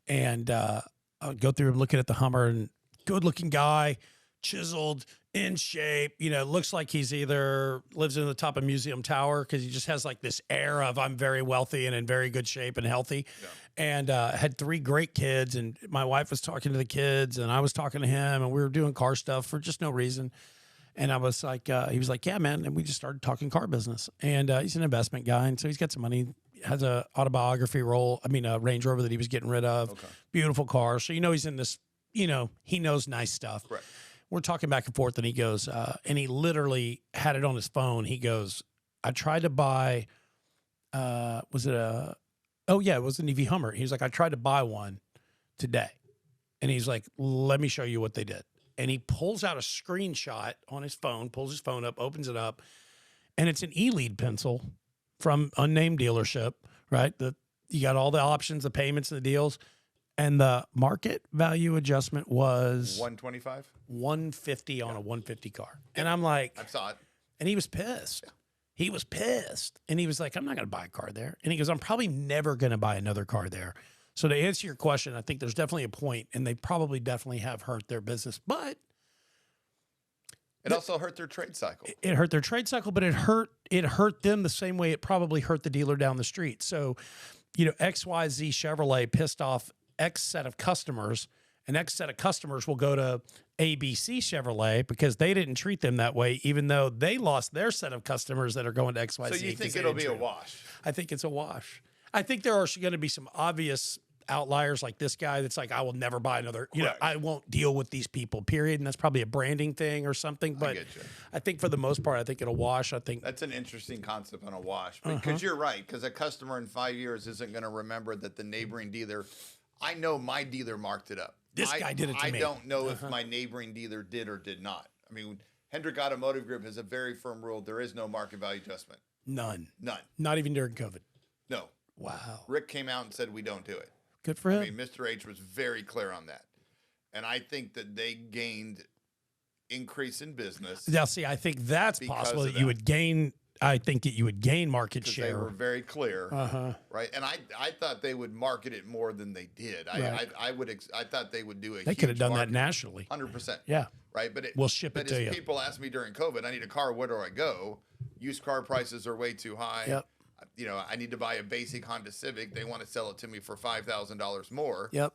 And I would go through and looking at the Hummer, and good-looking guy, chiseled, in shape. Looks like he's either lives in the top of Museum Tower because he just has like this air of I'm very wealthy and in very good shape and healthy. Yeah. And had 3 great kids, and my wife was talking to the kids, and I was talking to him, and we were doing car stuff for just no reason. And I was like, he was like, yeah, man. And we just started talking car business. And he's an investment guy, and so he's got some money. Has a autobiography a Range Rover that he was getting rid of. Okay. Beautiful car. So he's in this. He knows nice stuff. Right. We're talking back and forth, and he goes, and he literally had it on his phone. He goes, I tried to buy, it was an EV Hummer. He was like, I tried to buy one today. And he's like, let me show you what they did. And he pulls out a screenshot on his phone, pulls his phone up, opens it up, and it's an e-lead pencil from unnamed dealership, right? You got all the options, the payments, and the deals. And the market value adjustment was $125, $150 on a 150 car. And I'm like, I saw it. And he was pissed. Yeah. He was pissed. And he was like, I'm not going to buy a car there. And he goes, I'm probably never going to buy another car there. So to answer your question, I think there's definitely a point, and they definitely have hurt their business. But It also hurt their trade cycle. It hurt their trade cycle, but it hurt them the same way it probably hurt the dealer down the street. So, XYZ Chevrolet pissed off X set of customers, and X set of customers will go to ABC Chevrolet because they didn't treat them that way, even though they lost their set of customers that are going to XYZ. So you think it'll be a wash? I think it's a wash. I think there are going to be some obvious outliers like this guy that's like, I will never buy another, I won't deal with these people, period. And that's probably a branding thing or something. But I think for the most part, I think it'll wash. I think that's an interesting concept on a wash, because you're right. Because a customer in 5 years isn't going to remember that the neighboring dealer, I know my dealer marked it up. This guy did it to me. I don't know if my neighboring dealer did or did not. I mean, Hendrick Automotive Group has a very firm rule. There is no market value adjustment. None. None. Not even during COVID. No. Wow. Rick came out and said, we don't do it. Good for him. I mean, Mr. H was very clear on that. And I think that they gained increase in business. Now, see, I think that's possible that you would gain. I think that you would gain market share. They were very clear, right? And I thought they would market it more than they did. I thought they would do a. They could have done that nationally. 100%. Yeah. Right, but we'll ship it to you. People asked me during COVID, I need a car. Where do I go? Used car prices are way too high. Yep. I need to buy a basic Honda Civic. They want to sell it to me for $5,000 more. Yep.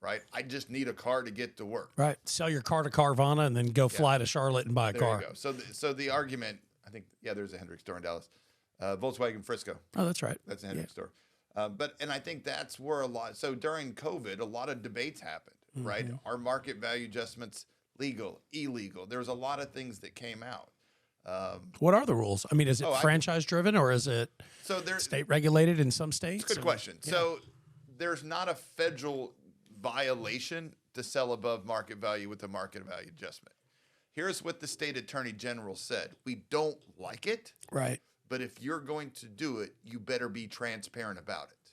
Right. I just need a car to get to work. Right. Sell your car to Carvana and then go fly to Charlotte and buy a car. There you go. So the argument, I think, there's a Hendrick store in Dallas, Volkswagen Frisco. Oh, that's right. That's a Hendrick store. And I think that's where a lot. So during COVID, a lot of debates happened. Right. Are market value adjustments legal, illegal? There's a lot of things that came out. What are the rules? I mean, is it franchise driven or is it state regulated in some states? Good question. Yeah. So there's not a federal violation to sell above market value with a market value adjustment. Here's what the state attorney general said. We don't like it. Right. But if you're going to do it, you better be transparent about it.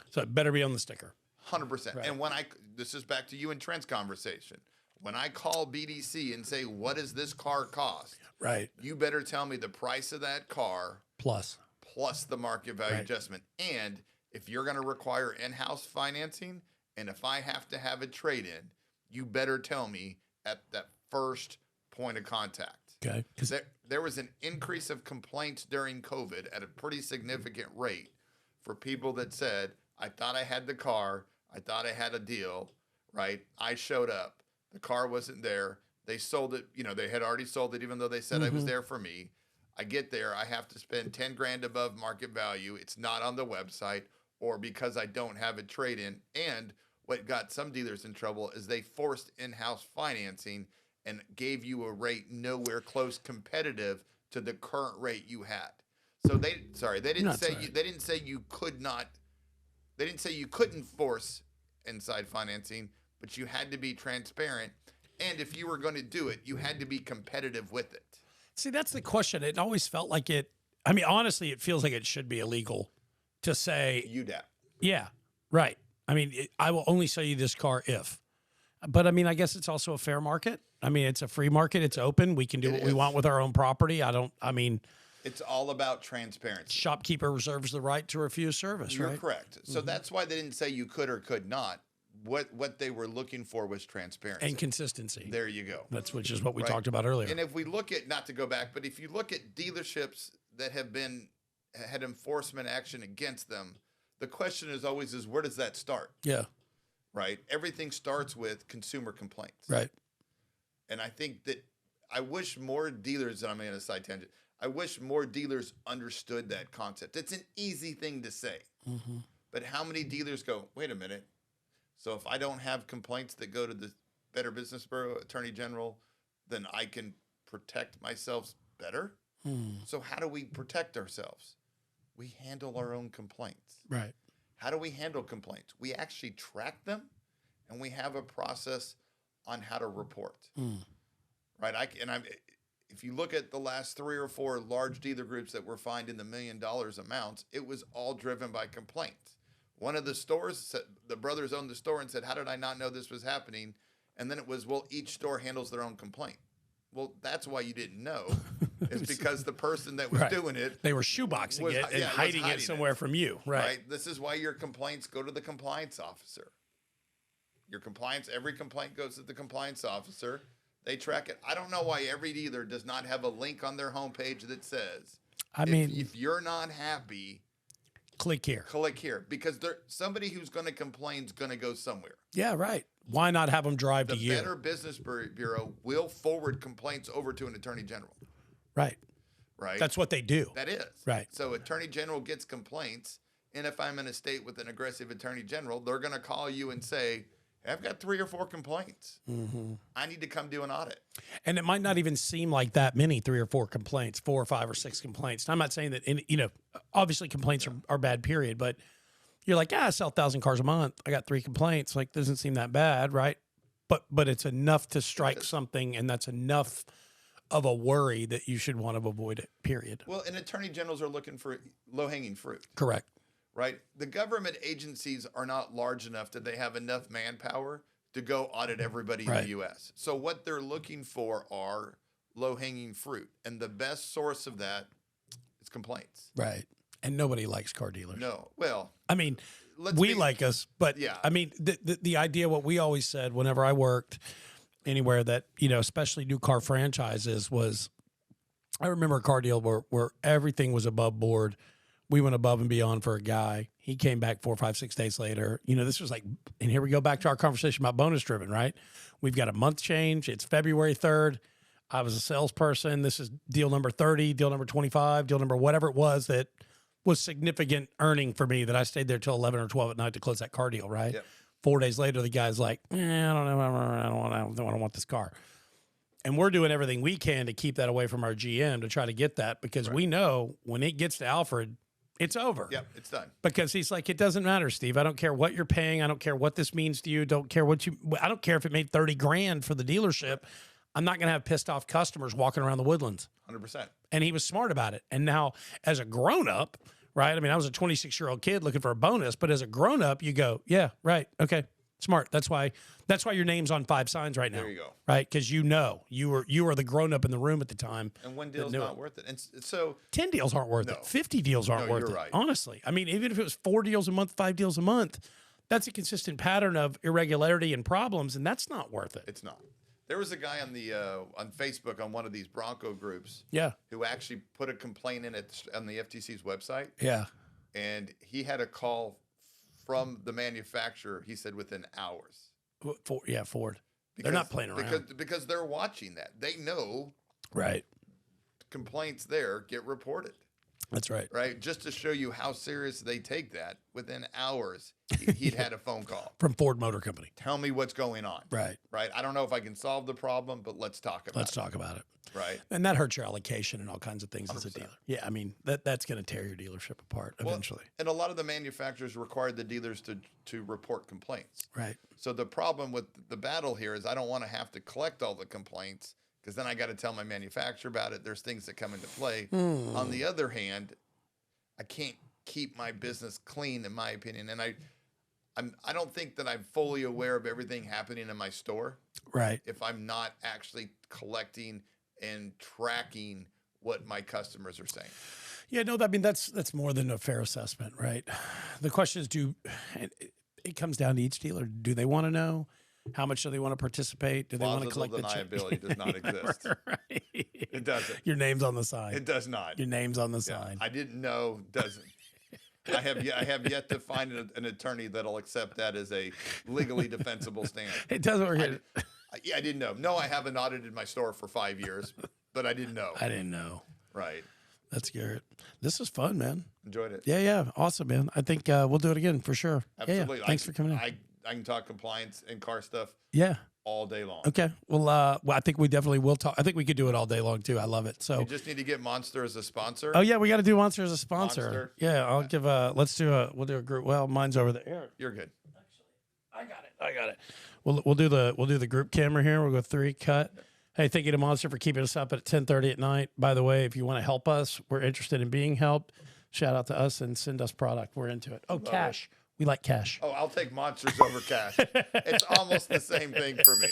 So it better be on the sticker. 100%. Right. And this is back to you and Trent's conversation. When I call BDC and say, what does this car cost? Right. You better tell me the price of that car plus the market value adjustment. And if you're going to require in-house financing, and if I have to have a trade-in, you better tell me at that first point of contact. Okay. Because there was an increase of complaints during COVID at a pretty significant rate for people that said, I thought I had the car. I thought I had a deal, right? I showed up. The car wasn't there. They sold it. They had already sold it, even though they said I was there for me. I get there. I have to spend 10 grand above market value. It's not on the website, or because I don't have a trade-in. And what got some dealers in trouble is they forced in-house financing and gave you a rate nowhere close competitive to the current rate you had. So they didn't say you could not. They didn't say you couldn't force inside financing, but you had to be transparent. And if you were going to do it, you had to be competitive with it. See, that's the question. It always felt like it. I mean, honestly, it feels like it should be illegal to say UDAP. Yeah, right. I mean, I will only sell you this car if. But I mean, I guess it's also a fair market. I mean, it's a free market. It's open. We can do what we want with our own property. It's all about transparency. Shopkeeper reserves the right to refuse service, You're correct. So that's why they didn't say you could or could not. What they were looking for was transparency. And consistency. There you go. Which is what we talked about earlier. And if we look at, not to go back, but if you look at dealerships that had enforcement action against them, the question is always where does that start? Yeah. Right? Everything starts with consumer complaints. Right. And I think that I wish more dealers, and I'm going to side tangent, I wish more dealers understood that concept. It's an easy thing to say. But how many dealers go, wait a minute, so if I don't have complaints that go to the Better Business Bureau, Attorney General, then I can protect myself better? So how do we protect ourselves? We handle our own complaints. Right. How do we handle complaints? We actually track them, and we have a process on how to report. Right? If you look at the last 3 or 4 large dealer groups that were fined in the $1 million amounts, it was all driven by complaints. One of the stores, the brothers owned the store and said, how did I not know this was happening? And then it was, well, each store handles their own complaint. Well, that's why you didn't know. It's because the person that was doing it. They were shoeboxing it and hiding it somewhere from you. Right. This is why your complaints go to the compliance officer. Every complaint goes to the compliance officer. They track it. I don't know why every dealer does not have a link on their homepage that says, I mean, if you're not happy, click here. click here, because somebody who's going to complain is going to go somewhere. Yeah, right. Why not have them drive The to you? Better Business Bureau will forward complaints over to an attorney general. Right. Right. That's what they do. That is. Right. So attorney general gets complaints, and if I'm in a state with an aggressive attorney general, they're going to call you and say, I've got 3 or 4 complaints. Mm-hmm. I need to come do an audit. And it might not even seem like that many, 3 or 4 complaints, 4 or 5 or 6 complaints. And I'm not saying that, obviously complaints are bad, period. But you're like, I sell 1,000 cars a month. I got 3 complaints. Like, doesn't seem that bad, right? But it's enough to strike something, and that's enough of a worry that you should want to avoid it, period. Well, and attorney generals are looking for low-hanging fruit. Correct. Right? The government agencies are not large enough that they have enough manpower to go audit everybody in the U.S. So what they're looking for are low-hanging fruit. And the best source of that is complaints. Right. And nobody likes car dealers. No. Well, I mean, we like us, but yeah. I mean, the idea, what we always said whenever I worked anywhere that, especially new car franchises was, I remember a car deal where everything was above board. We went above and beyond for a guy. He came back 4, 5, 6 days later. This was like, and here we go back to our conversation about bonus driven, right? We've got a month change. It's February 3rd. I was a salesperson. This is deal number 30, deal number 25, deal number whatever it was that was significant earning for me that I stayed there till 11 or 12 at night to close that car deal, right? Yep. 4 days later, the guy's like, I don't know. I don't want this car. And we're doing everything we can to keep that away from our GM to try to get that, because we know when it gets to Alfred, it's over. Yep, it's done. Because he's like, it doesn't matter, Steve. I don't care what you're paying. I don't care what this means to you. I don't care if it made 30 grand for the dealership. I'm not going to have pissed off customers walking around the Woodlands. 100%. And he was smart about it. And now as a grown up, right? I mean, I was a 26-year-old kid looking for a bonus, but as a grown up, you go, yeah, right. Okay. Smart. That's why your name's on 5 signs right now. There you go. Right? Because you were the grown up in the room at the time. And one deal's not worth it. And so 10 deals aren't worth it. 50 deals aren't worth it. Right. Honestly. I mean, even if it was 4 deals a month, 5 deals a month, that's a consistent pattern of irregularity and problems, and that's not worth it. It's not. There was a guy on Facebook on one of these Bronco groups, who actually put a complaint in on the FTC's website. Yeah. And he had a call from the manufacturer, he said, within hours. Ford. Because they're not playing around. Because they're watching that. They know complaints there get reported. That's right. Right? Just to show you how serious they take that, within hours, he'd had a phone call. From Ford Motor Company. Tell me what's going on. Right. Right? I don't know if I can solve the problem, but let's talk about it. Let's talk about it. Right. And that hurts your allocation and all kinds of things 100%. as a dealer. Yeah, I mean, that's going to tear your dealership apart eventually. And a lot of the manufacturers required the dealers to report complaints. Right. So the problem with the battle here is I don't want to have to collect all the complaints, because then I got to tell my manufacturer about it. There's things that come into play. On the other hand, I can't keep my business clean, in my opinion. And I don't think that I'm fully aware of everything happening in my store. Right. If I'm not actually collecting and tracking what my customers are saying. Yeah, no, I mean, that's more than a fair assessment, right? The question is, it comes down to each dealer. Do they want to know? How much do they want to participate? Do they want to collect the check? Deniability does not exist. Right. It doesn't. Your name's on the sign. It does not. Your name's on the sign. I didn't know. Doesn't. I have yet to find an attorney that'll accept that as a legally defensible stand. It doesn't work. I didn't know. No, I haven't audited my store for 5 years, but I didn't know. I didn't know. Right. That's Garrett. This was fun, man. Enjoyed it. Yeah. Awesome, man. I think we'll do it again for sure. Absolutely. Yeah. Thanks for coming in. I can talk compliance and car stuff. Yeah. All day long. Okay. Well, I think we definitely will talk. I think we could do it all day long too. I love it. So you just need to get Monster as a sponsor. Oh yeah, we got to do Monster as a sponsor. Monster. Yeah, we'll do a group. Well, mine's over there. You're good. Actually, I got it. We'll do the group camera here. We'll go 3 cut. Hey, thank you to Monster for keeping us up at 10:30 at night. By the way, if you want to help us, we're interested in being helped. Shout out to us and send us product. We're into it. Oh, cash. We like cash. Oh, I'll take Monsters over cash. It's almost the same thing for me.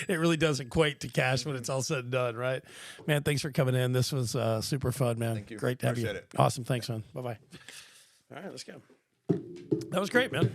It really does equate to cash when it's all said and done, right? Man, thanks for coming in. This was super fun, man. Thank you. Great to have you. Appreciate it. Awesome. Thanks, man. Bye-bye. All right, let's go. That was great, man.